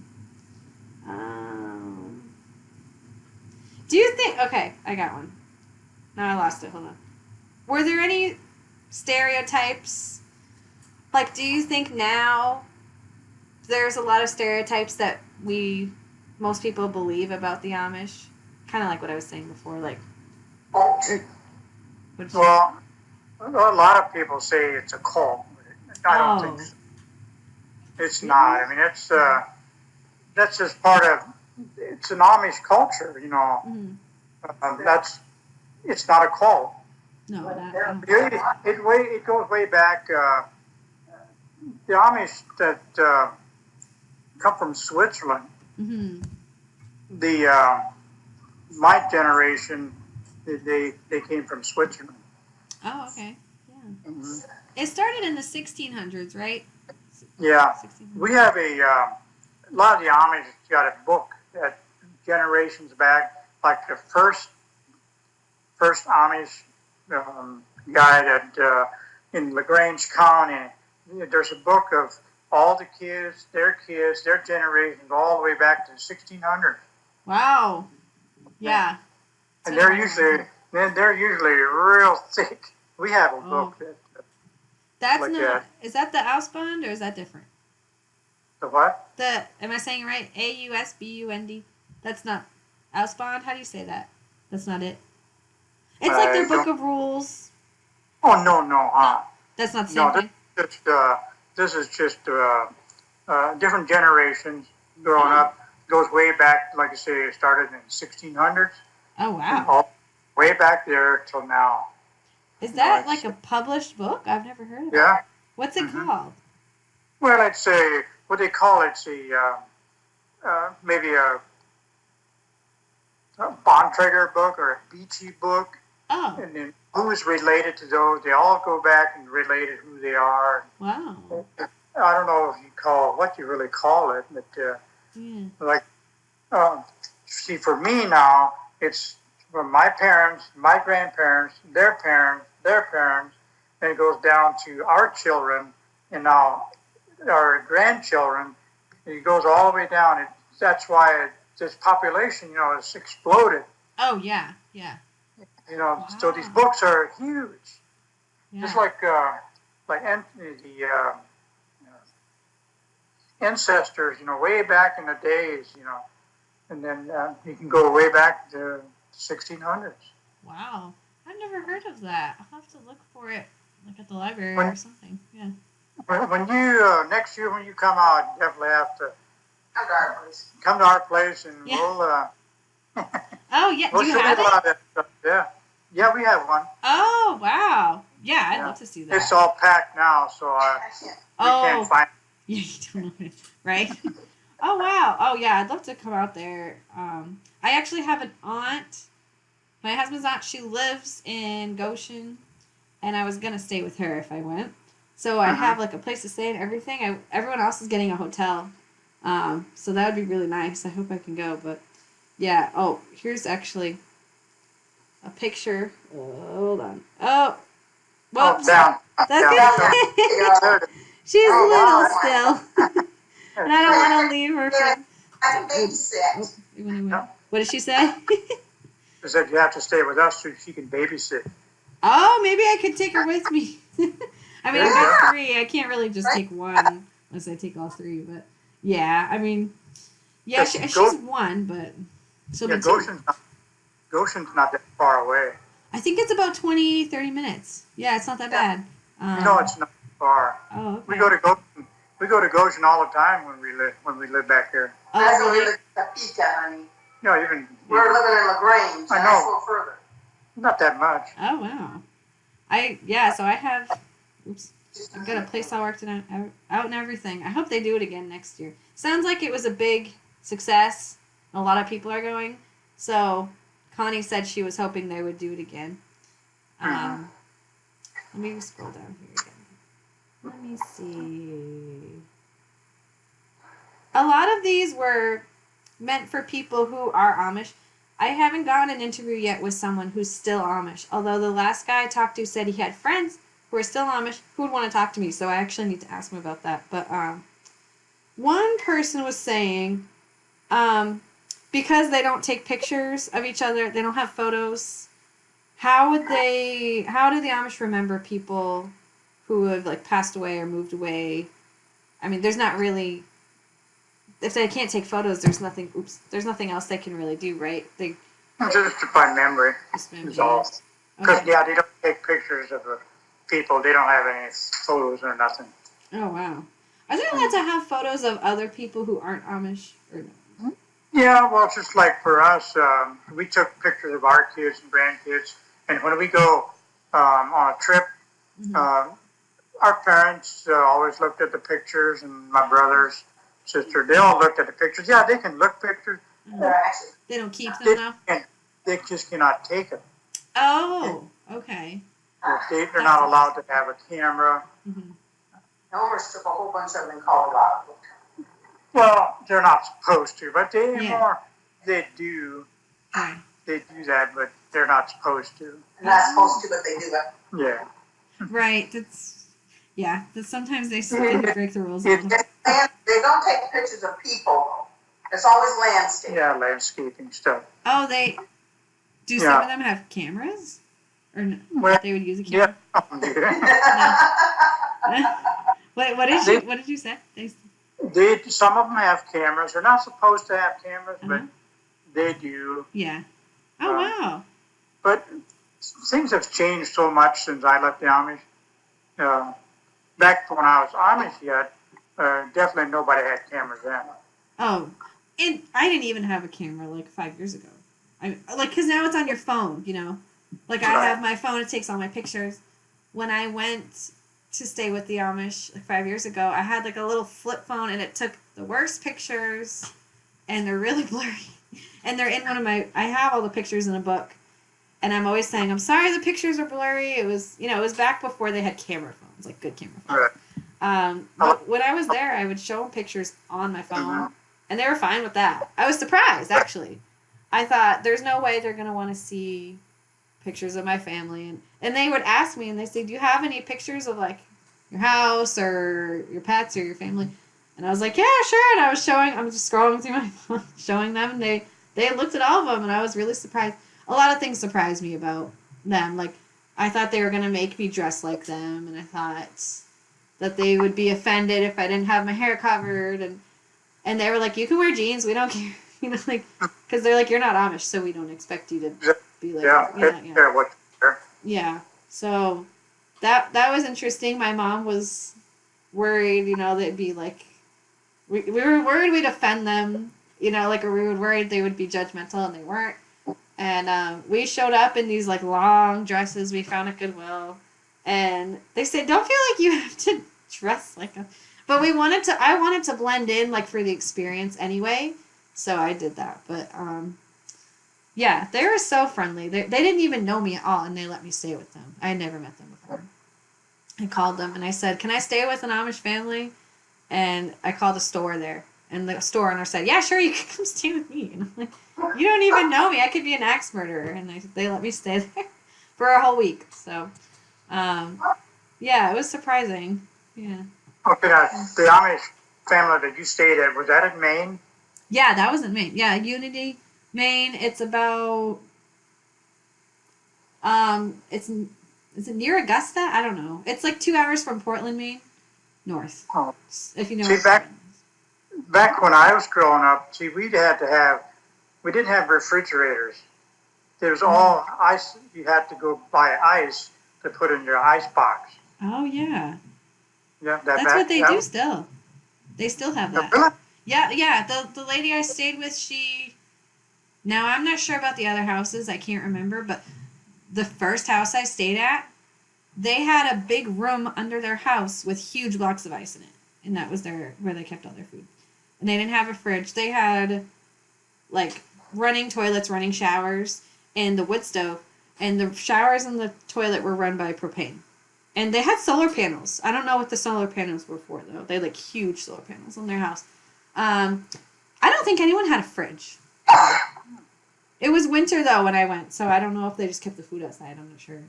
Do you think? Okay, I got one. No, I lost it. Hold on. Were there any stereotypes? Like, do you think now there's a lot of stereotypes that most people believe about the Amish? Kind of like what I was saying before, like. Well, a lot of people say it's a cult. I don't think so. It's not. I mean, that's just part of. It's an Amish culture, Mm-hmm. It's not a cult. No, It goes way back. The Amish that come from Switzerland. Mm-hmm. My generation, they came from Switzerland. Oh, okay. Yeah. Mm-hmm. It started in the 1600s, right? Yeah. 1600s. We have a lot of the Amish got a book that generations back, like the first Amish guy that in LaGrange County. There's a book of all the kids, their generations, all the way back to the 1600s. Wow. Yeah. And they're usually real thick. We have a book that's like not. that. Is that the Ausbund or is that different? The what? Am I saying it right? AUSBUND. That's not Ausbund. How do you say that? That's not it. It's like their book of rules. Oh no. That's not the same thing. This is just different generations growing up. Goes way back, like I say, it started in the 1600s. Oh wow! All way back there till now. Is that like a published book? I've never heard of it. Yeah. What's it called? Well, I'd say what they call it. Maybe a Bontrager book or a Beachy book. Oh. And then who's related to those? They all go back and related who they are. Wow. I don't know what you really call it, but like, see, for me now, it's from my parents, my grandparents, their parents, and it goes down to our children, and now our grandchildren. It goes all the way down. That's why this population, has exploded. Oh, yeah. So these books are huge. Yeah. Just like the ancestors, way back in the days, and then you can go way back to 1600s. Wow. I've never heard of that. I'll have to look for it, like at the library When- or something. Yeah. When you next year when you come out, you definitely have to Come to our place. come to our place, and Yeah. we'll Oh, yeah. we'll Do you show you a have lot it? of that stuff. Yeah, we have one. Oh, wow. Yeah, I'd Yeah. love to see that. It's all packed now, so I can't. we can't find. Yeah, you don't know it, right? Oh, wow. Oh, yeah, I'd love to come out there. I actually have an aunt. My husband's aunt, she lives in Goshen, and I was going to stay with her if I went. So I have, like, a place to stay and everything. Everyone else is getting a hotel. So that would be really nice. I hope I can go. But, yeah. Oh, here's actually a picture. Hold on. Oh, whoops. Down. That's Yeah. She's Oh, wow. little still. And I don't want to leave her. I can babysit. What did she say? She said you have to stay with us so she can babysit. Oh, maybe I could take her with me. I mean, I've got 3. I can't really just take one unless I take all 3. But yeah, I mean, yeah, she's 1, but she'll be 2. Goshen's not that far away. I think it's about 20, 30 minutes. Yeah, it's not that bad. It's not far. Oh, okay. We go to Goshen. We go to Goshen all the time when we live back here. That's Oh, where we really? live in Topeka, honey. Even We're living in LaGrange. I know. That's a little further. not that much. Oh, wow. So I have, I've got a place all worked out and everything. I hope they do it again next year. Sounds like it was a big success. A lot of people are going. So Connie said she was hoping they would do it again. Let me scroll down here again. Let me see. A lot of these were meant for people who are Amish. I haven't gotten an interview yet with someone who's still Amish. Although the last guy I talked to said he had friends who are still Amish who would want to talk to me. So I actually need to ask him about that. But one person was saying because they don't take pictures of each other, they don't have photos, how do the Amish remember people who have like passed away or moved away? I mean, there's not really, if they can't take photos, there's nothing else they can really do, right? They Just by memory. Is all. Because Okay. they don't take pictures of the people. They don't have any photos or nothing. Oh, wow. Are they allowed to have photos of other people who aren't Amish? Or no? Yeah, well, just like for us, we took pictures of our kids and grandkids, and when we go on a trip, our parents always looked at the pictures, and my brothers, sister, they all looked at the pictures. Yeah, they can look pictures. They don't keep them now? They just cannot take them. Oh, okay. They're not allowed to have a camera. Mm-hmm. Elmer's took a whole bunch of them in Colorado. Well, they're not supposed to, but they do. Okay. They do that, but they're not supposed to. They're not supposed to, but they do it. Yeah. Right. Sometimes they break the rules a little. They don't take pictures of people. It's always landscape. Yeah, landscaping stuff. Oh, do some of them have cameras? Or no, Well, they would use a camera? Yeah. Wait, what did you say? Some of them have cameras. They're not supposed to have cameras, but they do. Yeah. Oh, wow. But things have changed so much since I left the Amish. Back when I was Amish yet, definitely nobody had cameras then. Oh, and I didn't even have a camera like 5 years ago. Because now it's on your phone, Like I have my phone, it takes all my pictures. When I went to stay with the Amish like 5 years ago, I had like a little flip phone and it took the worst pictures and they're really blurry. And they're in I have all the pictures in a book. And I'm always saying, I'm sorry the pictures are blurry. It was back before they had camera phones, like good camera phones. Right. But when I was there, I would show them pictures on my phone, and they were fine with that. I was surprised, actually. I thought, there's no way they're going to want to see pictures of my family. And they would ask me, and they say, do you have any pictures of, like, your house or your pets or your family? And I was like, yeah, sure. And I'm just scrolling through my phone, showing them, and they looked at all of them, and I was really surprised. A lot of things surprised me about them. Like, I thought they were going to make me dress like them, and I thought that they would be offended if I didn't have my hair covered, and they were like, you can wear jeans, we don't care. Like, because they're like, you're not Amish, so we don't expect you to be like, Yeah. So that was interesting. My mom was worried, they'd be like, we were worried we'd offend them, like, or we were worried they would be judgmental, and they weren't. And we showed up in these like long dresses we found at Goodwill, and they said, don't feel like you have to dress like a, but I wanted to blend in, like, for the experience anyway, so I did that. But yeah, they were so friendly. They didn't even know me at all, and they let me stay with them. I had never met them before. I called them and I said, can I stay with an Amish family? And I called the store there, and the store owner said, yeah, sure, you can come stay with me. And I'm like, you don't even know me. I could be an axe murderer. And they let me stay there for a whole week. So, yeah, it was surprising. Yeah. Okay, now, the Amish family that you stayed at, was that in Maine? Yeah, that was in Maine. Yeah, Unity, Maine. It's about, is it near Augusta? I don't know. It's like 2 hours from Portland, Maine, north. Oh. If you know. See, back when I was growing up, see, we didn't have refrigerators. There was all ice. You had to go buy ice to put in your ice box. Oh, yeah. Yeah, that's what they do still. They still have that. Really? Yeah. The lady I stayed with, now I'm not sure about the other houses. I can't remember, but the first house I stayed at, they had a big room under their house with huge blocks of ice in it, and that was where they kept all their food. And they didn't have a fridge. They had like running toilets, running showers, and the wood stove, and the showers and the toilet were run by propane. And they had solar panels. I don't know what the solar panels were for, though. They had like huge solar panels on their house. I don't think anyone had a fridge. It was winter though when I went, so I don't know if they just kept the food outside. I'm not sure.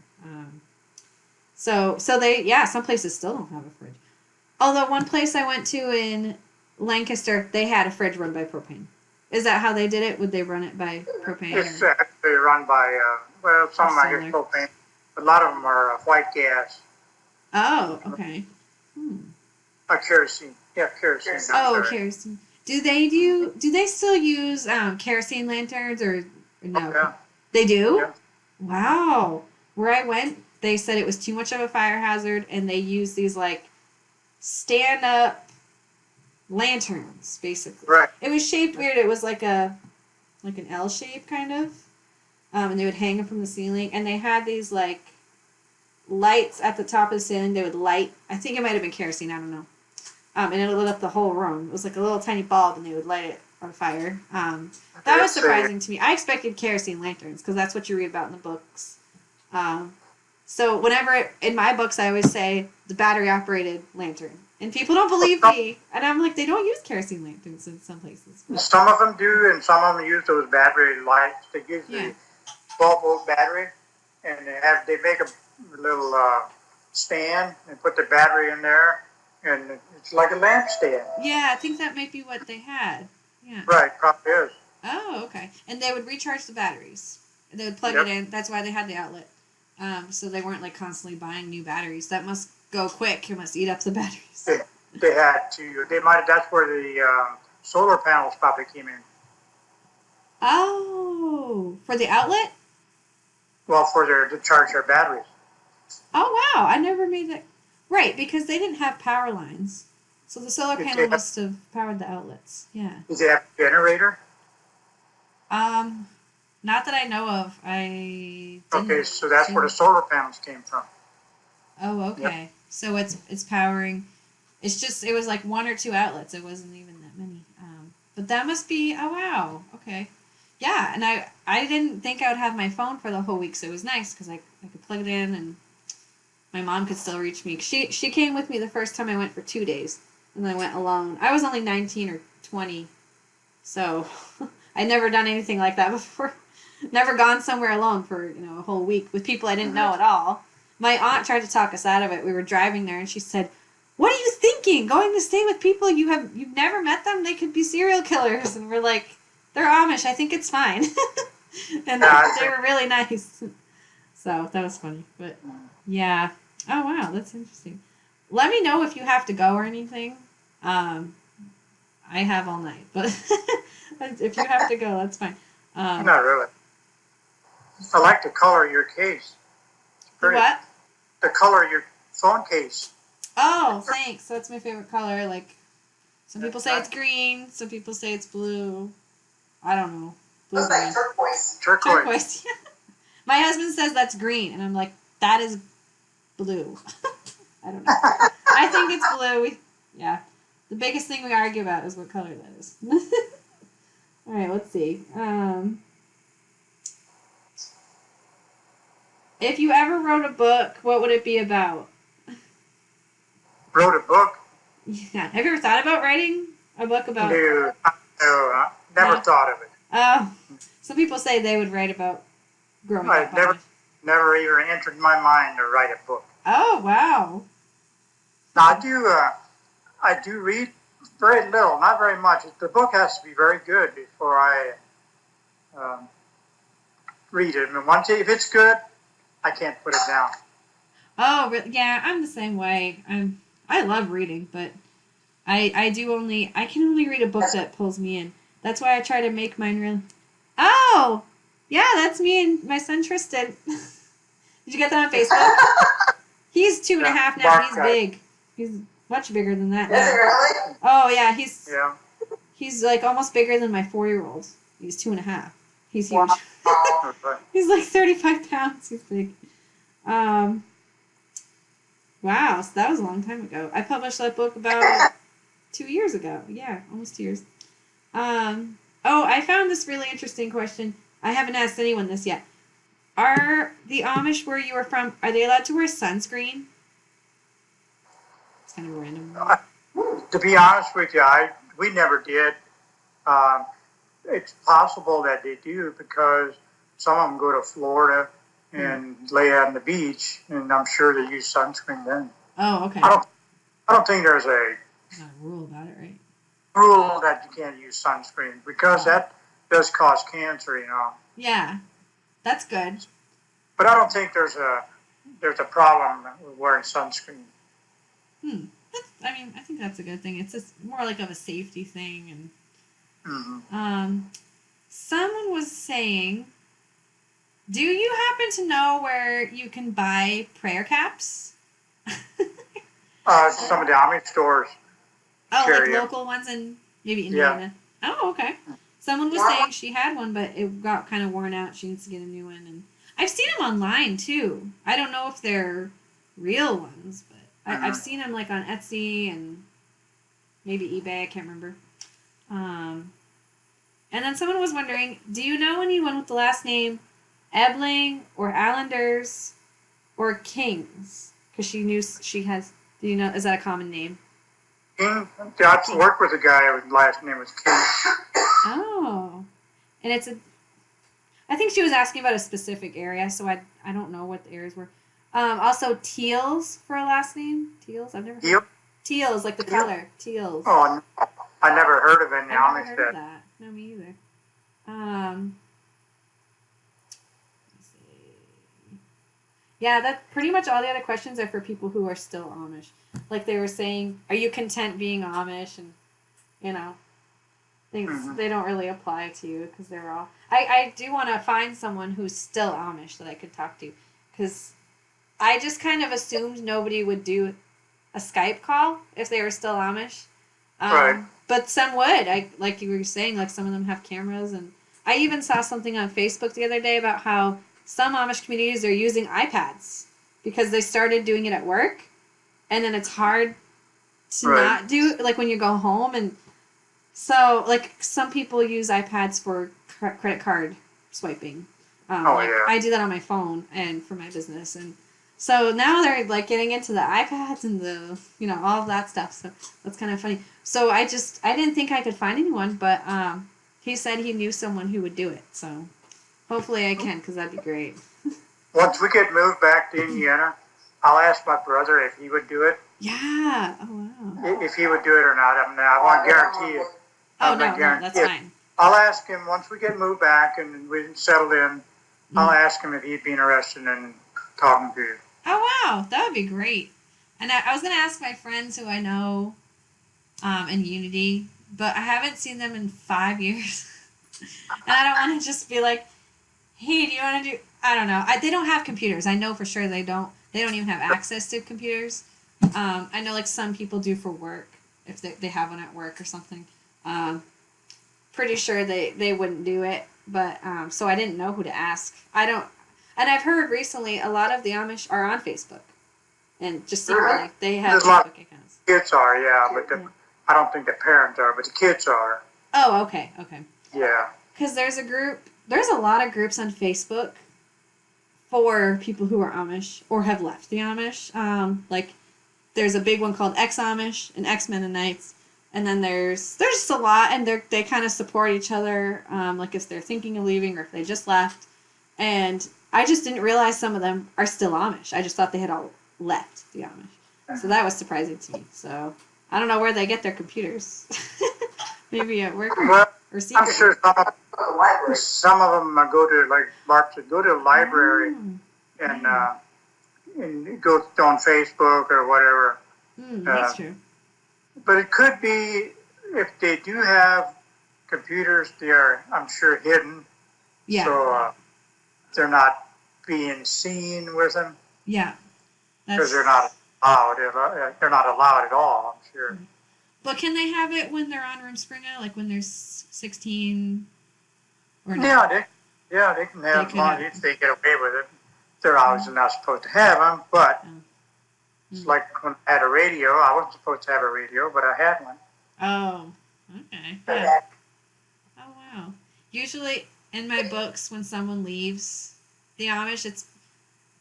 So some places still don't have a fridge. Although one place I went to in Lancaster, they had a fridge run by propane. Is that how they did it? Would they run it by propane? It's actually run by some I guess propane. A lot of them are white gas. Oh, okay. Kerosene. Yeah, kerosene. Oh, kerosene. Do they still use kerosene lanterns or no? Yeah. They do? Yeah. Wow. Where I went, they said it was too much of a fire hazard, and they used these like stand up lanterns, basically. Right. It was shaped weird. It was like an L shape kind of. And they would hang them from the ceiling, and they had these like lights at the top of the ceiling. They would light. I think it might have been kerosene. I don't know. And it lit up the whole room. It was like a little tiny bulb, and they would light it on fire. That was surprising to me. I expected kerosene lanterns because that's what you read about in the books. So whenever in my books, I always say the battery operated lantern, and people don't believe me. And I'm like, they don't use kerosene lanterns in some places. Some of them do, and some of them use those battery lights. They use the 12-volt battery, and they make a little stand and put the battery in there, and it's like a lamp stand. Yeah, I think that might be what they had. Yeah. Right, probably is. Oh, okay. And they would recharge the batteries. They would plug it in. That's why they had the outlet. So they weren't like constantly buying new batteries. That must go quick. You must eat up the batteries. They had to. That's where the solar panels probably came in. Oh, for the outlet? Well, to charge their batteries. Oh, wow. I never made that. Right, because they didn't have power lines. So the solar panel must have powered the outlets. Yeah. Did they have a generator? Not that I know of. Okay, so that's where the solar panels came from. Oh, okay. Yep. So it's powering. It was like 1 or 2 outlets. It wasn't even that many. But that must be. Oh, wow. Okay. Yeah, and I didn't think I would have my phone for the whole week, so it was nice because I could plug it in and my mom could still reach me. She came with me the first time I went for 2 days, and I went alone. I was only 19 or 20, so I'd never done anything like that before. Never gone somewhere alone for a whole week with people I didn't know at all. My aunt tried to talk us out of it. We were driving there, and she said, "What are you thinking? Going to stay with people you've never met them? They could be serial killers." And we're like, "They're Amish. I think it's fine." And they were really nice. So that was funny. But yeah. Oh wow, that's interesting. Let me know if you have to go or anything. I have all night, but if you have to go, that's fine. Not really. I like the color of your case. What? The color of your phone case. Oh, thanks. That's my favorite color. Like, some people say it's green, some people say it's blue. I don't know. Blue, Looks like turquoise. Turquoise. My husband says that's green, and I'm like, that is blue. I don't know. I think it's blue. Yeah. The biggest thing we argue about is what color that is. All right, let's see. If you ever wrote a book, what would it be about? Wrote a book? Yeah. Have you ever thought about writing a book about... No, never thought of it. Oh. Some people say they would write about growing up. Never even entered my mind to write a book. Oh, wow. Now, I do read very little, not very much. The book has to be very good before I read it. And if it's good, I can't put it down. Oh, yeah, I'm the same way. I love reading, but I can only read a book that pulls me in. That's why I try to make mine real. Oh, yeah, that's me and my son Tristan. Did you get that on Facebook? He's 2.5 now. He's big. He's much bigger than that now. Is it really? Oh yeah, he's like almost bigger than my 4-year-old. He's 2.5. He's huge. Wow. He's like 35 pounds. He's big. Wow, so that was a long time ago. I published that book about 2 years ago. Yeah, almost 2 years. Oh, I found this really interesting question. I haven't asked anyone this yet. Are the Amish where you were from, are they allowed to wear sunscreen? It's kind of random. To be honest with you, we never did. It's possible that they do because some of them go to Florida and lay out on the beach, and I'm sure they use sunscreen then. Oh, okay. I don't think there's a Not a rule about it, right? rule that you can't use sunscreen because that does cause cancer, you know. Yeah, that's good. But I don't think there's a problem with wearing sunscreen. I mean, I think that's a good thing. It's just more like of a safety thing. Mm-hmm. And someone was saying, do you happen to know where you can buy prayer caps? Some of the Amish stores. Oh, like Carry 'em. local ones in maybe Indiana. Yeah. Oh, okay. Someone was saying she had one, but it got kind of worn out. She needs to get a new one. And I've seen them online too. I don't know if they're real ones, but I've seen them like on Etsy and maybe eBay. I can't remember. And then someone was wondering, do you know anyone with the last name Ebling or Allanders or Kings? Because she knew she has. Do you know? Is that a common name? King. I worked with a guy whose last name was King. Oh, and I think she was asking about a specific area, so I don't know what the areas were. Also, Teals for a last name. Teals, I've never heard. Yep. Teals, like the color. Teals. Oh, I never heard of any I've never Amish heard of that. No, me either. Let's see. Yeah, that pretty much all the other questions are for people who are still Amish. Like they were saying, are you content being Amish? And things they don't really apply to you because they're all. I do want to find someone who's still Amish that I could talk to, because I just kind of assumed nobody would do a Skype call if they were still Amish. Right. But some would. Like you were saying, like some of them have cameras, and I even saw something on Facebook the other day about how some Amish communities are using iPads because they started doing it at work, and then it's hard to not do like when you go home. And so like some people use iPads for credit card swiping. I do that on my phone and for my business, and so now they're like getting into the iPads and the all of that stuff. So that's kind of funny. So I didn't think I could find anyone, but he said he knew someone who would do it. So hopefully I can, because that'd be great. Once we get moved back to Indiana, I'll ask my brother if he would do it. Yeah. Oh wow. If he would do it or not. I mean, I want to guarantee it. Oh no, that's fine. I'll ask him once we get moved back and we settled in. I'll ask him if he'd be interested in talking to you. Oh wow, that would be great. And I was gonna ask my friends who I know, in Unity, but I haven't seen them in 5 years, and I don't want to just be like, hey, do you want to do? I don't know. They don't have computers. I know for sure they don't. They don't even have access to computers. I know like some people do for work if they have one at work or something. Pretty sure they wouldn't do it, but so I didn't know who to ask. I don't, and I've heard recently a lot of the Amish are on Facebook, and just secretly they have Facebook accounts. Kids are, yeah, but I don't think the parents are, but the kids are. Oh, okay. Yeah. Because there's a lot of groups on Facebook for people who are Amish or have left the Amish. Like there's a big one called Ex-Amish and Ex-Mennonites. And then there's just a lot, and they kind of support each other, like if they're thinking of leaving or if they just left. And I just didn't realize some of them are still Amish. I just thought they had all left the Amish. So that was surprising to me. So I don't know where they get their computers. Maybe at work or secret. I'm sure some of them go to, like Mark said, go to the library and go on Facebook or whatever. That's true. But it could be, if they do have computers, they are, I'm sure, hidden. Yeah. So they're not being seen with them. Yeah. Because they're not allowed. They're not allowed at all, I'm sure. But can they have it when they're on Room Springer, like when they're 16? Or no? Yeah, they can have them if they get away with it. They're obviously not supposed to have them, but it's like when I had a radio. I wasn't supposed to have a radio, but I had one. Oh, okay. Yeah. Oh, wow. Usually in my books, when someone leaves the Amish, it's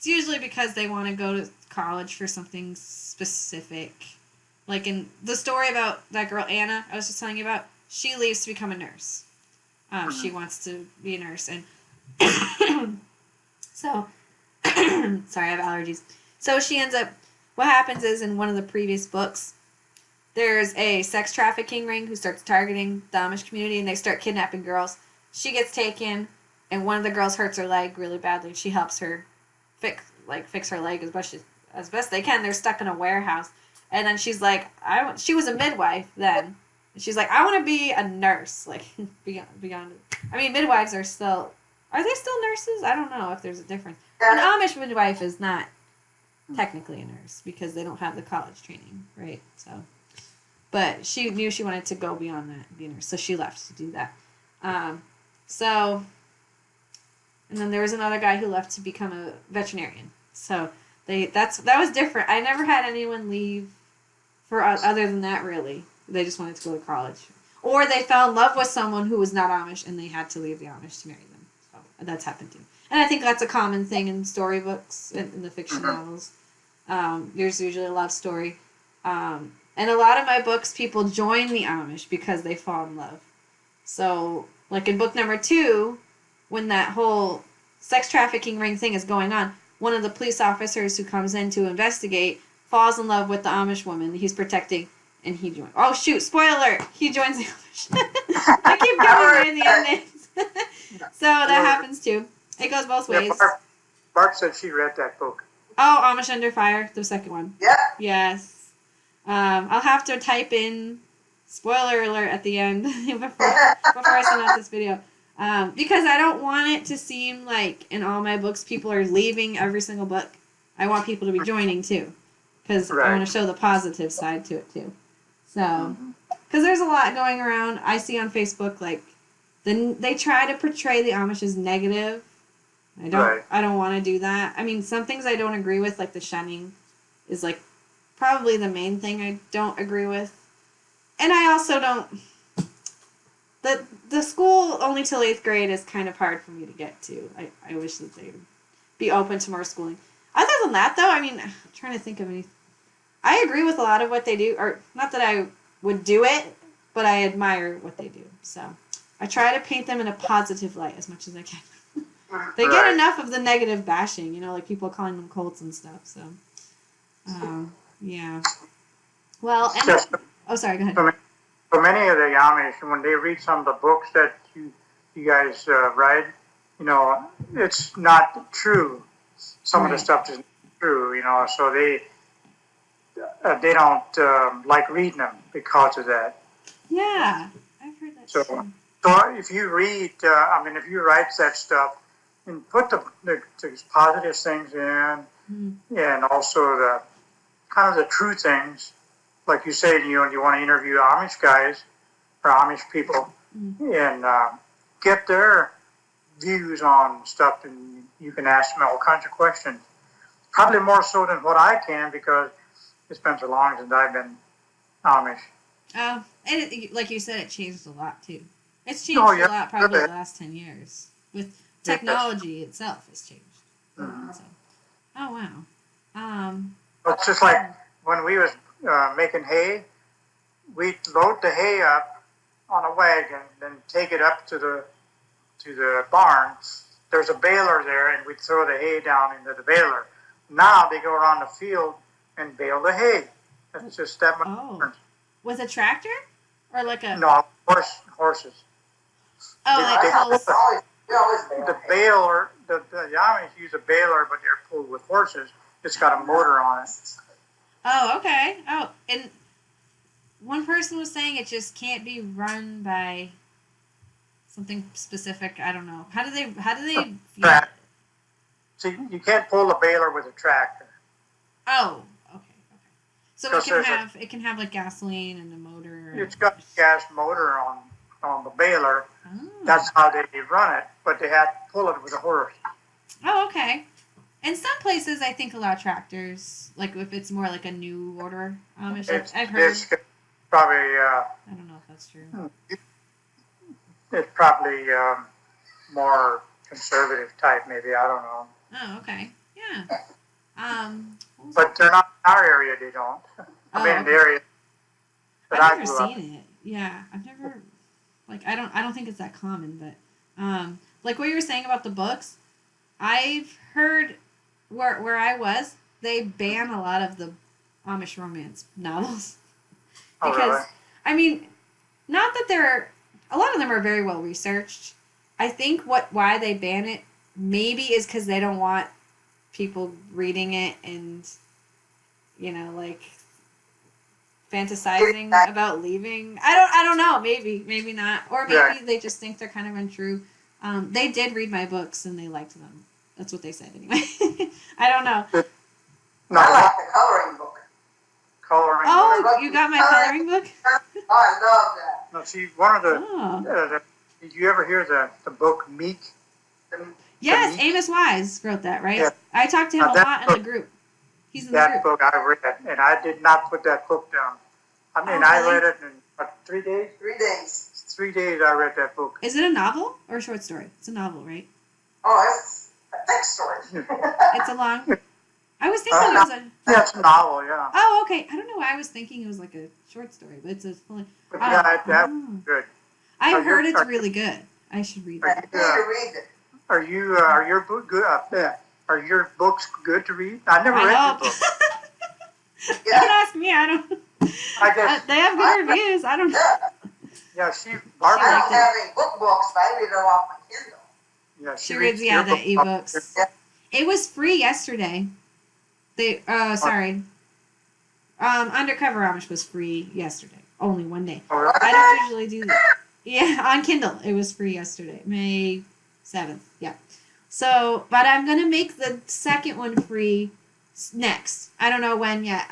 usually because they want to go to college for something specific. Like in the story about that girl, Anna, I was just telling you about, she leaves to become a nurse. She wants to be a nurse. And so, sorry, I have allergies. So she ends up, what happens is in one of the previous books, there's a sex trafficking ring who starts targeting the Amish community, and they start kidnapping girls. She gets taken, and one of the girls hurts her leg really badly. She helps her fix her leg as best they can. They're stuck in a warehouse. And then she's like, she was a midwife then. And she's like, I want to be a nurse. Like, beyond. I mean, midwives are they still nurses? I don't know if there's a difference. An Amish midwife is not technically a nurse because they don't have the college training, right? So, but she knew she wanted to go beyond that and be a nurse, so she left to do that. And then there was another guy who left to become a veterinarian. So that was different. I never had anyone leave for other than that, really. They just wanted to go to college. Or they fell in love with someone who was not Amish and they had to leave the Amish to marry them. So that's happened too. And I think that's a common thing in storybooks and in the fiction novels. There's usually a love story. And a lot of my books, people join the Amish because they fall in love. So, like in book number 2, when that whole sex trafficking ring thing is going on, one of the police officers who comes in to investigate falls in love with the Amish woman he's protecting, and he joins. Oh, shoot, spoiler alert! He joins the Amish. I keep giving away the end names. So that happens too. It goes both ways. Barb said she read that book. Oh, Amish Under Fire, the second one. Yeah. Yes. I'll have to type in spoiler alert at the end before I send out this video. Because I don't want it to seem like in all my books people are leaving every single book. I want people to be joining too. Because I want to show the positive side to it too. So, because there's a lot going around. I see on Facebook, like, they try to portray the Amish as negative. I don't want to do that. I mean, some things I don't agree with, like the shunning, is like probably the main thing I don't agree with. And I also don't. The school only till 8th grade is kind of hard for me to get to. I wish that they would be open to more schooling. Other than that, though, I mean, I'm trying to think of anything. I agree with a lot of what they do, or not that I would do it, but I admire what they do. So I try to paint them in a positive light as much as I can. They get enough of the negative bashing, like people calling them cults and stuff. So Yeah. Well, and Yes, oh, sorry. Go ahead. for many of the Amish, when they read some of the books that you guys write, it's not true. Some of the Right. stuff isn't true, so they don't like reading them because of that. Yeah, I've heard that So, too. so if you read, if you write that stuff and put the positive things in, and also the kind of the true things, like you say, you want to interview Amish guys or Amish people, and get their views on stuff, and you can ask them all kinds of questions. Probably more so than what I can, because it's been so long since I've been Amish. Oh, and like you said, it changed a lot too. It's changed Oh, a yeah, lot probably really. the last 10 years. With Yes. technology itself has changed. Mhm. So, oh wow. It's just like when we was making hay, we'd load the hay up on a wagon, then take it up to the barn. There's a baler there, and we'd throw the hay down into the baler. Now they go around the field and bale the hay. It's just that much difference. With a tractor? Or like a... No, horses. Oh, They- like they- pulls... The baler, the Amish use a baler, but they're pulled with horses. It's got a motor on it. Oh, okay. Oh, and one person was saying it just can't be run by something specific. I don't know. How do they feel? See, you can't pull the baler with a tractor. Oh, okay. So Because it can have like gasoline and a motor. It's got a gas motor on the baler. Oh. That's how they run it, but they had to pull it with a horse. Oh, okay. And some places I think allow tractors, like if it's more like a new order Amish. I've heard. It's probably I don't know if that's true. it's probably more conservative type, maybe. I don't know. Oh, okay. Yeah. But they're not in our area. They don't. I mean, in the area that I've I never grew up. seen it. Yeah, I've never. Like I don't think it's that common, but like what you were saying about the books, I've heard where I was, they ban a lot of the Amish romance novels Oh, because really? I mean, not that they're a lot of them are very well researched. I think why they ban it maybe is because they don't want people reading it and like fantasizing about leaving. I don't know. Maybe not, or maybe they just think they're kind of untrue. They did read my books and they liked them. That's what they said anyway. I don't know. No, I like the coloring book. Coloring. Oh, you got my coloring book? Oh, I love that. No, see, one of the did you ever hear the book Meek? Yes, Amos Wise wrote that, right? Yeah. I talked to him a lot in the group. He's in the That group. book I read, and I did not put that book down. I mean, I read it in what, 3 days? 3 days. 3 days I read that book. Is it a novel or a short story? It's a novel, right? Oh, it's a thick story. It's a long... I was thinking it was a... Yeah, it's a novel, yeah. Oh, okay. I don't know why I was thinking it was like a short story, but it's a... But yeah, that's good. I've heard it's really good. I should read I it. need to read it. Are your book good up there? Are your books good to read? I never I read hope. your book. Don't ask me. I don't... I guess, they have good reviews. I don't know. yeah, I Barbara, don't have any book books, but I read them off my Kindle. yeah, She reads, your the book. ebooks. It was free yesterday. Undercover Amish was free yesterday. Only one day. Oh, really? I don't usually do that. Yeah, on Kindle. It was free yesterday. May 7th. Yeah. So, but I'm going to make the second one free next. I don't know when yet.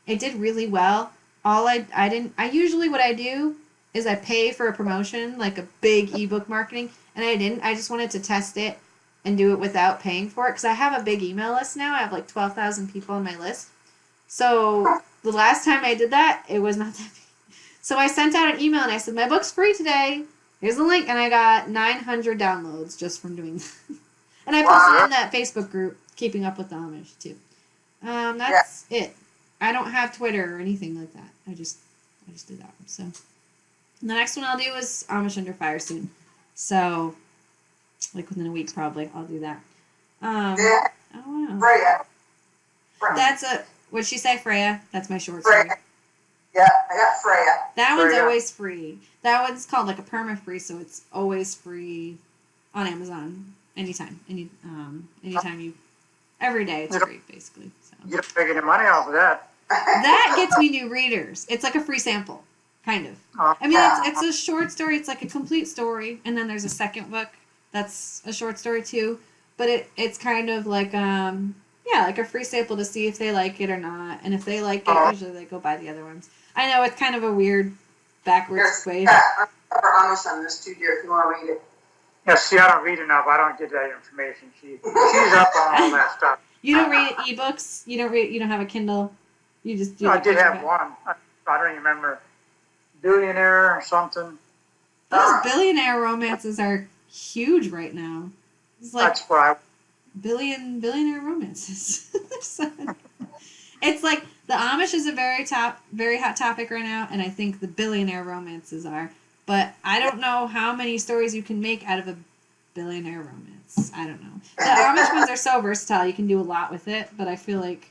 It did really well. I usually what I do is I pay for a promotion, like a big ebook marketing, and I didn't. I just wanted to test it and do it without paying for it because I have a big email list now. I have like 12,000 people on my list. So the last time I did that, it was not that big. So I sent out an email and I said, my book's free today. Here's the link. And I got 900 downloads just from doing that. And I posted in that Facebook group, Keeping Up with the Amish, too. That's it. I don't have Twitter or anything like that. I just did that one. So the next one I'll do is Amish Under Fire soon. So, like within a week probably, I'll do that. Oh wow. Freya. That's What'd she say, Freya? That's my short story. Freya. Yeah, I got Freya. That one's Freya. always free. That one's called like a perma-free, so it's always free on Amazon anytime. Anytime you, every day it's free basically. So You don't make any money off of that. that gets me new readers. It's like a free sample, kind of. I mean, it's a short story. It's like a complete story, and then there's a second book that's a short story too. But it's kind of like like a free sample to see if they like it or not, and if they like it, usually they go buy the other ones. I know it's kind of a weird backwards way. Yeah, I'm Amish on this too, dear. If you want to read it. Yeah, see, I don't read enough. I don't get that information. She's up on all that stuff. You don't read ebooks. You don't have a Kindle. You just do. I did have one. I don't even remember. Billionaire or something. Those billionaire romances are huge right now. It's like That's what I. billionaire romances. It's like the Amish is a very hot topic right now, and I think the billionaire romances are. But I don't know how many stories you can make out of a billionaire romance. I don't know. The Amish ones are so versatile; you can do a lot with it. But I feel like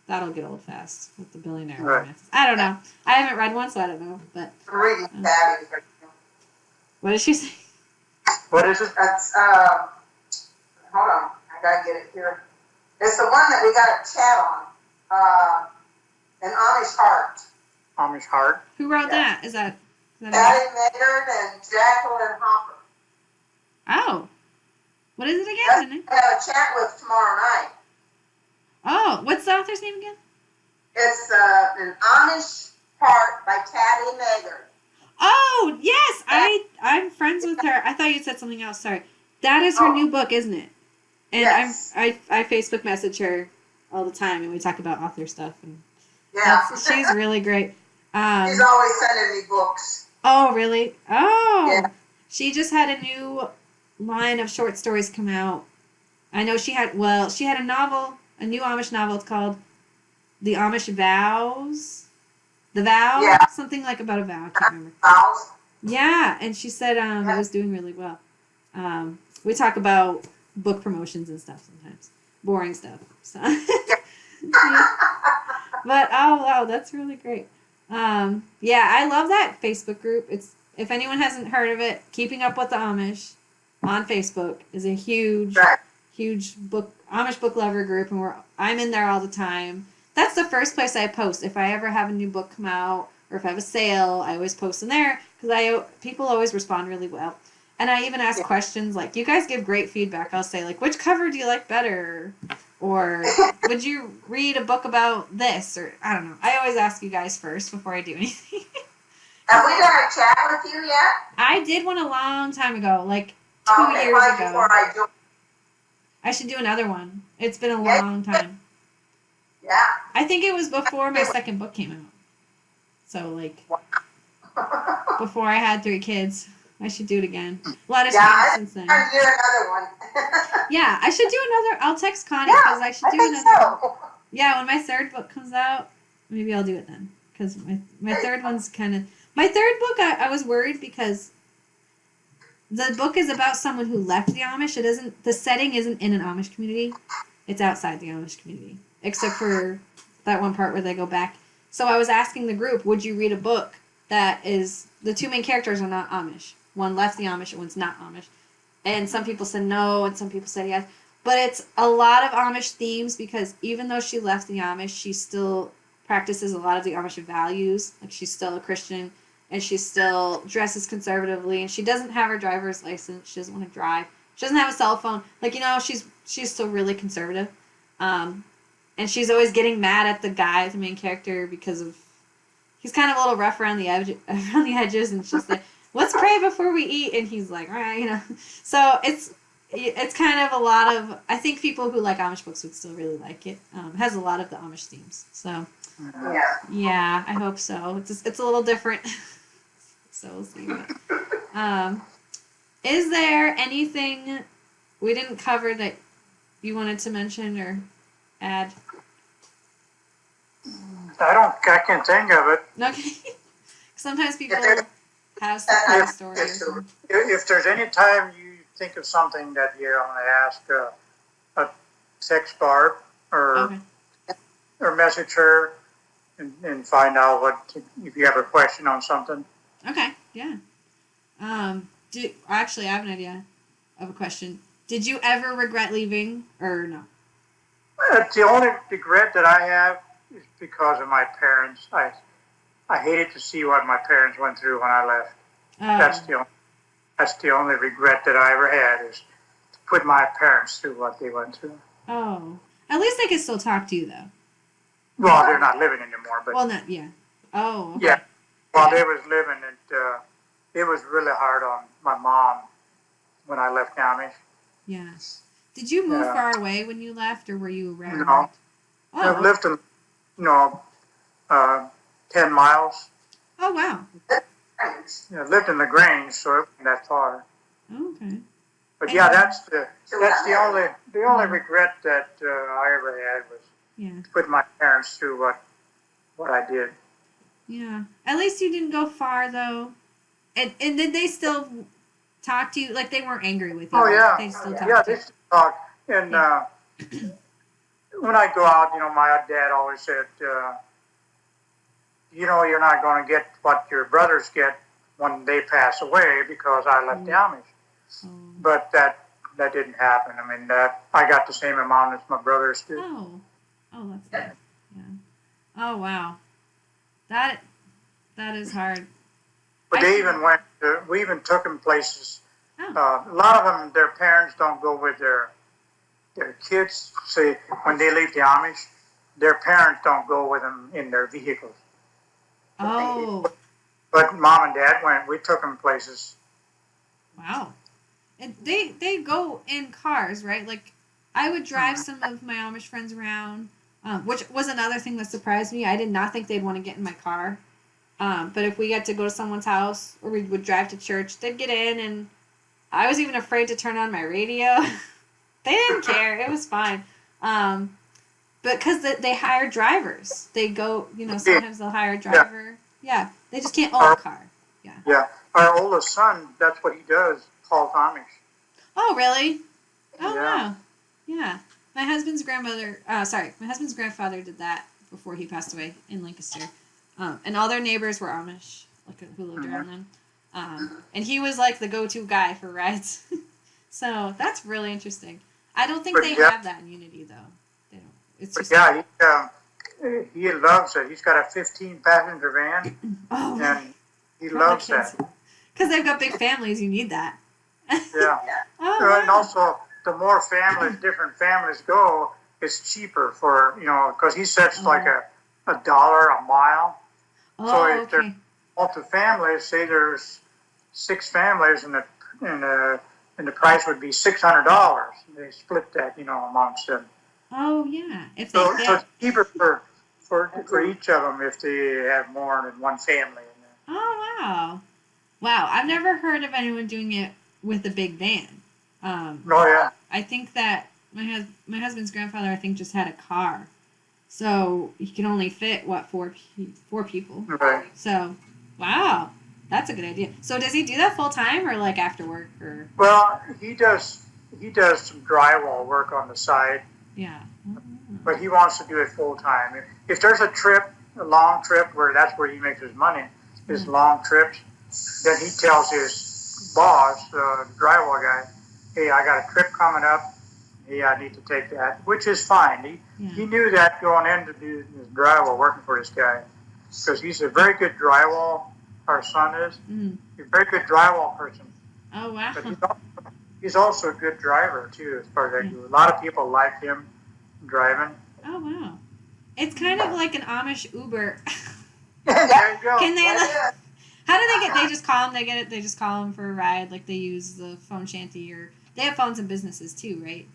that'll get old fast with the billionaire romances. I don't know. I haven't read one, so I don't know. But I'm reading Daddy right now. what did she say? What is it? That's hold on, I gotta get it here. It's the one that we got a chat on. An Amish Heart. Amish Heart. Who wrote that? Is that Daddy Maynard and Jacqueline Hopper. Oh. What is it That's again? I have a chat with tomorrow night. Oh, what's the author's name again? It's an Amish Heart by Taddy Maynard. Oh, yes. I'm friends with her. I thought you said something else. Sorry. That is her new book, isn't it? And Yes. I Facebook message her all the time, and we talk about author stuff. And Yeah. she's really great. She's always sending me books. Oh, really? Oh. Yeah. She just had a new line of short stories come out. I know she had a novel, a new Amish novel. It's called The Amish Vows. The Vow? Yeah. Something like about a vow. I can't remember. House. Yeah, and she said it was doing really well. We talk about book promotions and stuff sometimes. Boring stuff. So. Yeah. But, oh, wow, that's really great. Yeah, I love that Facebook group. It's if anyone hasn't heard of it, Keeping Up with the Amish on Facebook is a huge Amish book lover group, and I'm in there all the time. That's the first place I post. If I ever have a new book come out or if I have a sale, I always post in there because people always respond really well. And I even ask questions like, you guys give great feedback. I'll say, like, which cover do you like better? Or would you read a book about this? Or I don't know. I always ask you guys first before I do anything. Have we done a chat with you yet? I did one a long time ago, like 2 years right ago. before I joined. I should do another one. It's been a long time. Yeah. I think it was before my second book came out. So, like, before I had 3 kids. I should do it again. A lot of change since then. I should do another one. Yeah, I should do another. I'll text Connie because I should do another. So. Yeah, when my third book comes out, maybe I'll do it then. Because my third one's kind of... My third book, I was worried because the book is about someone who left the Amish. The setting isn't in an Amish community. It's outside the Amish community. Except for that one part where they go back. So I was asking the group, would you read a book that is... The 2 main characters are not Amish. One left the Amish and one's not Amish. And some people said no, and some people said yes. But it's a lot of Amish themes because even though she left the Amish, she still practices a lot of the Amish values. Like, she's still a Christian, and she still dresses conservatively, and she doesn't have her driver's license. She doesn't want to drive. She doesn't have a cell phone. Like, she's still really conservative. And she's always getting mad at the guy, the main character, because of... He's kind of a little rough around the edges, and she's like, let's pray before we eat, and he's like, all right, So it's kind of a lot of... I think people who like Amish books would still really like it. It has a lot of the Amish themes. So, yeah, I hope so. It's a little different. So we'll see. But, is there anything we didn't cover that you wanted to mention or add? I can't think of it. Okay. Sometimes people have some stories. If there's any time you think of something that you want to ask, a text Barb or or message her and find out if you have a question on something. Okay, yeah. Actually, I have an idea of a question. Did you ever regret leaving, or no? The only regret that I have is because of my parents. I hated to see what my parents went through when I left. That's Oh, the only, that's the only regret that I ever had, is to put my parents through what they went through. oh. At least I can still talk to you, though. Well, they're not living anymore, but Well, not, yeah. Oh, okay. yeah, while they was living, it was really hard on my mom when I left Amish. Yeah. Did you move Yeah. far away when you left, or were you around? No, I've Oh, lived in, you know, 10 miles. oh, wow. Yeah, lived in the Grange, so it wasn't that far. Okay. But yeah, that's the only regret that I ever had, was Yeah. to put my parents through what I did. Yeah. At least you didn't go far, though. And did they still talk to you? Like, they weren't angry with you. Oh right? yeah, They still yeah, talked to they you. still talk. And Yeah. when I go out, my dad always said, you're not going to get what your brothers get when they pass away, because I left the Amish. Oh. But that didn't happen. I mean, I got the same amount as my brothers did. Oh. Oh, that's nice. Yeah. Oh, wow. That is hard. But we even took them places. Oh. A lot of them, their parents don't go with their kids. See, when they leave the Amish, their parents don't go with them in their vehicles. Oh. But mom and dad went. We took them places. Wow. And they go in cars, right? Like, I would drive some of my Amish friends around, which was another thing that surprised me. I did not think they'd want to get in my car. But if we got to go to someone's house, or we would drive to church, they'd get in, and I was even afraid to turn on my radio. They didn't care. It was fine. But because they hire drivers. They go, sometimes they'll hire a driver. Yeah. They just can't own a car. Yeah. Yeah. Our oldest son, that's what he does, calls Amish. Oh, really? Oh, Yeah. wow. Yeah. My husband's grandfather did that before he passed away in Lancaster. And all their neighbors were Amish, like, who lived around them. And he was like the go-to guy for rides. So that's really interesting. I don't think they have that in Unity, though. They don't. It's But just yeah, he loves it. He's got a 15-passenger van, oh, and he for all the loves kids. that. Because they've got big families, you need that. Yeah. Oh, And wow. also, the more different families go, it's cheaper for, because he sets like a dollar a mile. So Oh, if there's okay. multi-families, say there's 6 families, and the price would be $600. They split that, amongst them. Oh, yeah. If they So fit. it's cheaper for each of them if they have more than one family in there. Oh, wow. Wow, I've never heard of anyone doing it with a big van. Oh yeah. I think that my husband's grandfather, I think, just had a car. So he can only fit, four people. Right. So, wow. That's a good idea. So does he do that full time, or like after work, or? Well, he does some drywall work on the side, Yeah. but he wants to do it full time. If there's a long trip, that's where he makes his money, his long trips, then he tells his boss, the drywall guy, hey, I got a trip coming up. Hey, I need to take that, which is fine. He knew that going in to do his drywall, working for this guy, because he's a very good drywall. Our son is. Mm-hmm. He's a very good drywall person. Oh, wow. But he's also a good driver, too, as far as I do. A lot of people like him driving. Oh, wow. It's kind of like an Amish Uber. There you go. Can they? How do they get? They just call them. They get it. They just call them for a ride. Like they use the phone shanty, or they have phones in businesses too, right?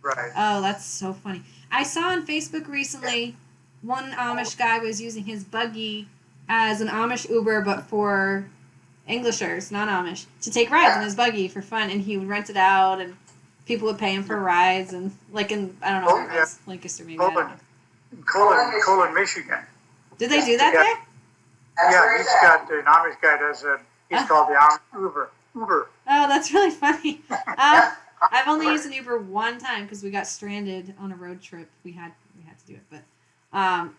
Right. Oh, that's so funny. I saw on Facebook recently, one Amish guy was using his buggy as an Amish Uber, but for Englishers, not Amish, to take rides in his buggy for fun, and he would rent it out, and people would pay him for rides, and like in, I don't know where it was, Lancaster maybe, I don't know. Colin, Michigan. Did they do that there? Yeah, he's got an Amish guy does it. He's called the Amish Uber. Oh, that's really funny. I've only used an Uber one time because we got stranded on a road trip. We had we had to do it. But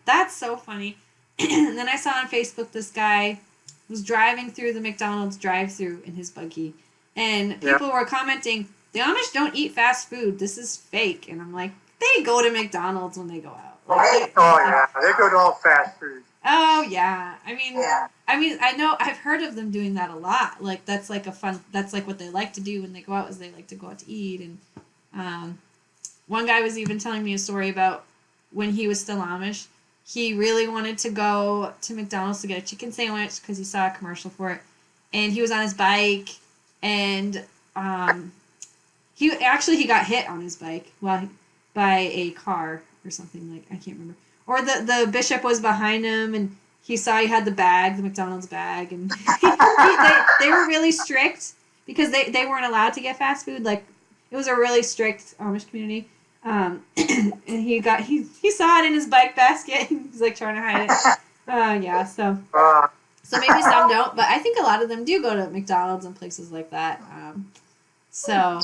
that's so funny. And then I saw on Facebook this guy was driving through the McDonald's drive-thru in his buggy, and people were commenting, "The Amish don't eat fast food. This is fake." And I'm like, they go to McDonald's when they go out. Like, they go to all fast food. Oh yeah, I mean, I know I've heard of them doing that a lot. Like that's like that's like what they like to do when they go out, is they like to go out to eat. And one guy was even telling me a story about when he was still Amish. He really wanted to go to McDonald's to get a chicken sandwich because he saw a commercial for it, and he was on his bike, and he got hit on his bike by a car or something, like I can't remember. Or the bishop was behind him, and he saw he had the McDonald's bag, and they were really strict because they weren't allowed to get fast food. Like it was a really strict Amish community. And he saw it in his bike basket, and he's like trying to hide it. So maybe some don't, but I think a lot of them do go to McDonald's and places like that. So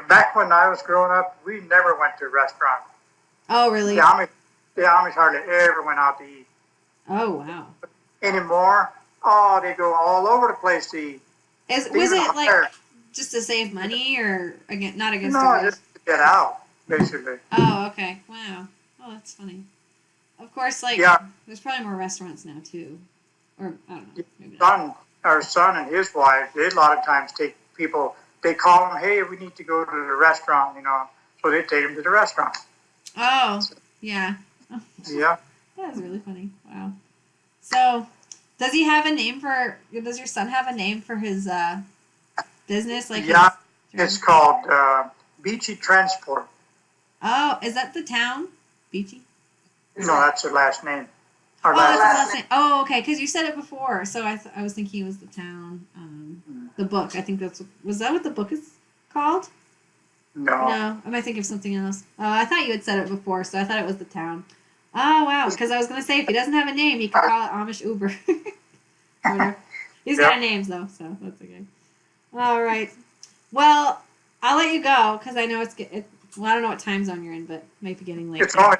back when I was growing up, we never went to restaurants. Oh, really? The Amish hardly ever went out to eat. Oh, wow. Anymore, they go all over the place to eat. Was it like just to save money, or not against the rules? No, just to get out, basically. Oh, okay. Wow. Oh, that's funny. Of course, there's probably more restaurants now, too. Or, I don't know. Maybe not. Our son and his wife, they a lot of times take people, they call them, hey, we need to go to the restaurant, so they take them to the restaurant. Oh, yeah. Yeah. That was really funny. Wow. So, does your son have a name for his business? It's called Beachy Transport. Oh, is that the town? Beachy? No, that's the last name. That's the last name. Oh, okay, because you said it before, so I was thinking it was the town. The book, I think was that what the book is called? No. No, I might think of something else. Oh, I thought you had said it before, so I thought it was the town. Oh, wow, because I was going to say, if he doesn't have a name, he could call it Amish Uber. He's got names, though, so that's okay. All right. Well, I'll let you go, because I know I don't know what time zone you're in, but it might be getting late. It's only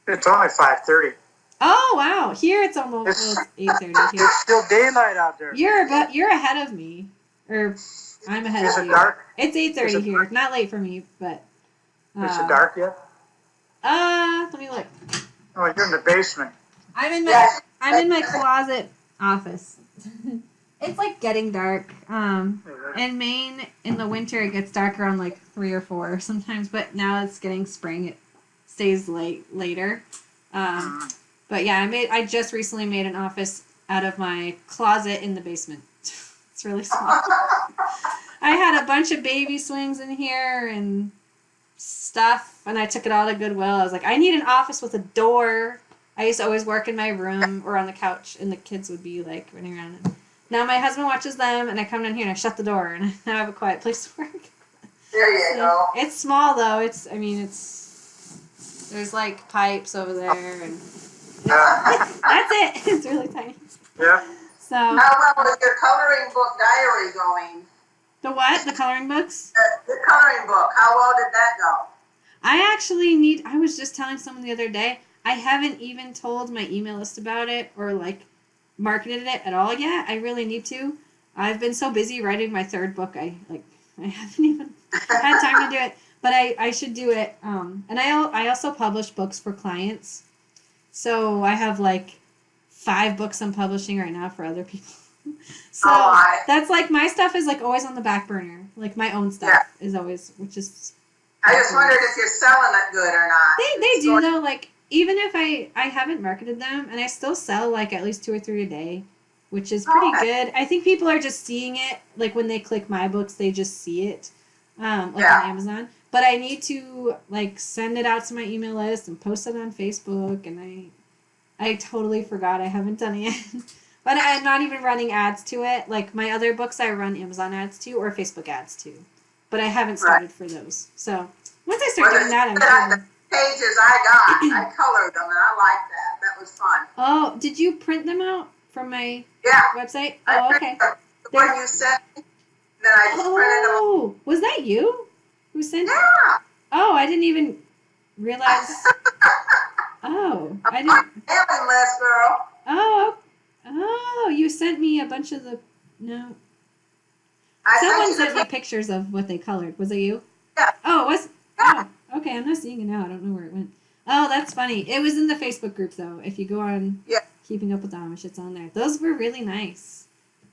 5:30. Oh, wow. Here it's almost 8:30 here. It's still daylight out there. You're ahead of me. Or I'm ahead of you. Is it dark? It's 8:30 here. Dark? Not late for me, but... Is it dark yet? Let me look. Oh, you're in the basement. I'm in my closet office. It's like getting dark. In Maine, in the winter, it gets dark around like 3 or 4 sometimes, but now it's getting spring. It stays later. But yeah, I just recently made an office out of my closet in the basement. It's really small. I had a bunch of baby swings in here and stuff, and I took it all to Goodwill. I was like, I need an office with a door. I used to always work in my room or on the couch, and the kids would be like running around. Now my husband watches them, and I come down here and I shut the door, and now I have a quiet place to work. There you go. It's small though. There's like pipes over there, and that's it. It's really tiny. Yeah. So. How well is your coloring book diary going? The what? The coloring books? The coloring book. How well did that go? I was just telling someone the other day, I haven't even told my email list about it or like marketed it at all yet. I really need to. I've been so busy writing my 3rd book. I haven't even had time to do it, but I should do it. And I also publish books for clients. So I have like 5 books I'm publishing right now for other people. So that's like my stuff is like always on the back burner. Like my own stuff is always, which is. I just wondered if you're selling it good or not. They do though. Like even if I haven't marketed them, and I still sell like at least 2 or 3 a day, which is pretty good. I think people are just seeing it. Like when they click my books, they just see it, on Amazon. But I need to like send it out to my email list and post it on Facebook, and I totally forgot. I haven't done it yet. But I'm not even running ads to it. Like my other books, I run Amazon ads to or Facebook ads to. But I haven't started for those. So once I start doing that, I'm sure. The pages I got, I colored them, and I liked that. That was fun. Oh, did you print them out from my website? Oh, okay. The one you sent me, then I just printed them. Oh, was that you who sent it? Yeah. Oh, I didn't even realize. Oh, I I'm on didn't. the mailing list, girl. Oh, you sent me a bunch of the. No. I Someone sent you sent me the pictures of what they colored. Was it you? Yeah. Oh, it was. Yeah. Oh, okay. I'm not seeing it now. I don't know where it went. Oh, that's funny. It was in the Facebook group, though. If you go on Yeah. Keeping Up with Amish, it's on there. Those were really nice.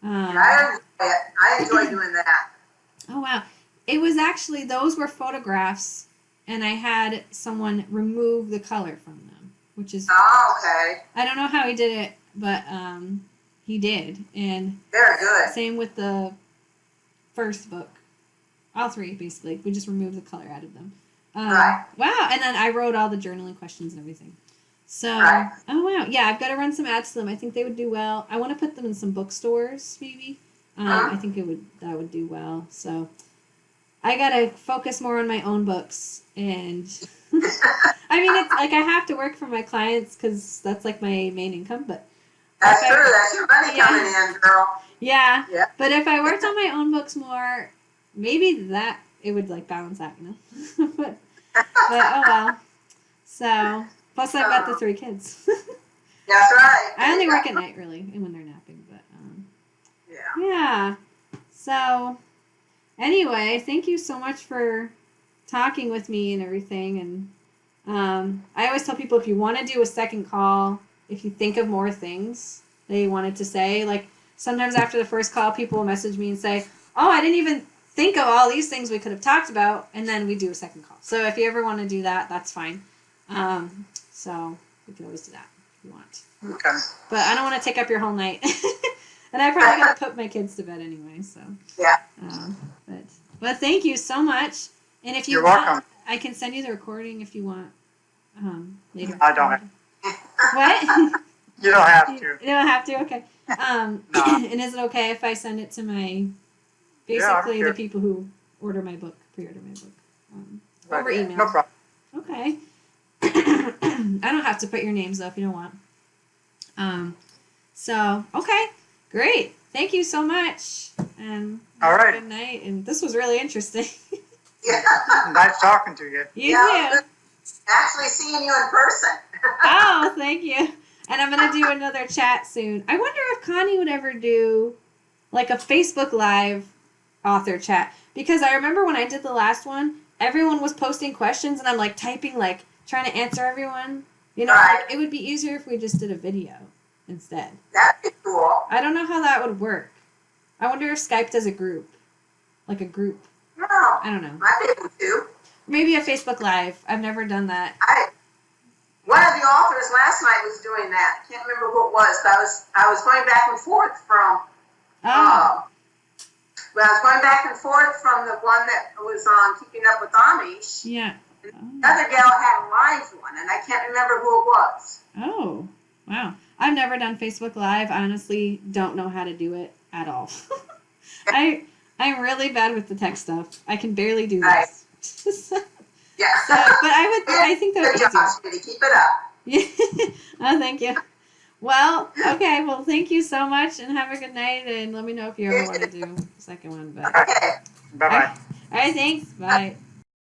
I enjoy it. I enjoy doing that. Oh, wow. It was actually, those were photographs, and I had someone remove the color from them, which is, Oh, okay. I don't know how he did it, but he did. And Very good. same with the first book. All three, basically. We just removed the color out of them. Right. Wow. And then I wrote all the journaling questions and everything. So, Right. oh, wow. Yeah, I've got to run some ads to them. I think they would do well. I want to put them in some bookstores, maybe. I think that would do well. So, I got to focus more on my own books. And, I mean, it's like I have to work for my clients because that's like my main income. But That's true. That's your money coming in, girl. Yeah. Yeah. But if I worked on my own books more, maybe it would like balance out, but oh well. So plus I've got the 3 kids. That's right. I only work at night really, and when they're napping. But yeah. So anyway, thank you so much for talking with me and everything. And I always tell people if you want to do a second call, if you think of more things that you wanted to say, like sometimes after the first call, people will message me and say, "Oh, I didn't even think of all these things we could have talked about," and then we do a second call. So if you ever want to do that, that's fine. So we can always do that if you want. Okay. But I don't want to take up your whole night, and I probably gotta put my kids to bed anyway. So Yeah. But thank you so much. And if you You're want, welcome. I can send you the recording if you want later. I don't. What? You don't have to. You don't have to. Okay. No. And is it okay if I send it to my basically sure. the people who order my book, pre-order my book, over Right. email? No problem. Okay. I don't have to put your names though if you don't want. So okay, great. Thank you so much. And All right. Good night. And this was really interesting. Yeah. Nice talking to you. You Yeah, too. actually seeing you in person. Oh, thank you. And I'm going to do another chat soon. I wonder if Connie would ever do like a Facebook Live author chat. Because I remember when I did the last one, everyone was posting questions and I'm like typing, like trying to answer everyone. You know, Right. like, it would be easier if we just did a video instead. That'd be cool. I don't know how that would work. I wonder if Skype does a group. Like a group. No, I don't know. might be able to. Maybe a Facebook Live. I've never done that. One of the authors last night was doing that. I can't remember who it was, but I was going back and forth from. Oh. Well, I was going back and forth from the one that was on Keeping Up with Amish. Yeah. Another gal had a live one, and I can't remember who it was. Oh, wow. I've never done Facebook Live. I honestly don't know how to do it at all. I'm really bad with the tech stuff. I can barely do this. Yeah. But I think that would Good be job, sweetie. Keep it up. easier. Oh, thank you. Well, okay. Well, thank you so much, and have a good night. And let me know if you ever want to do a second one. But Okay. Bye-bye. all right, thanks. Bye.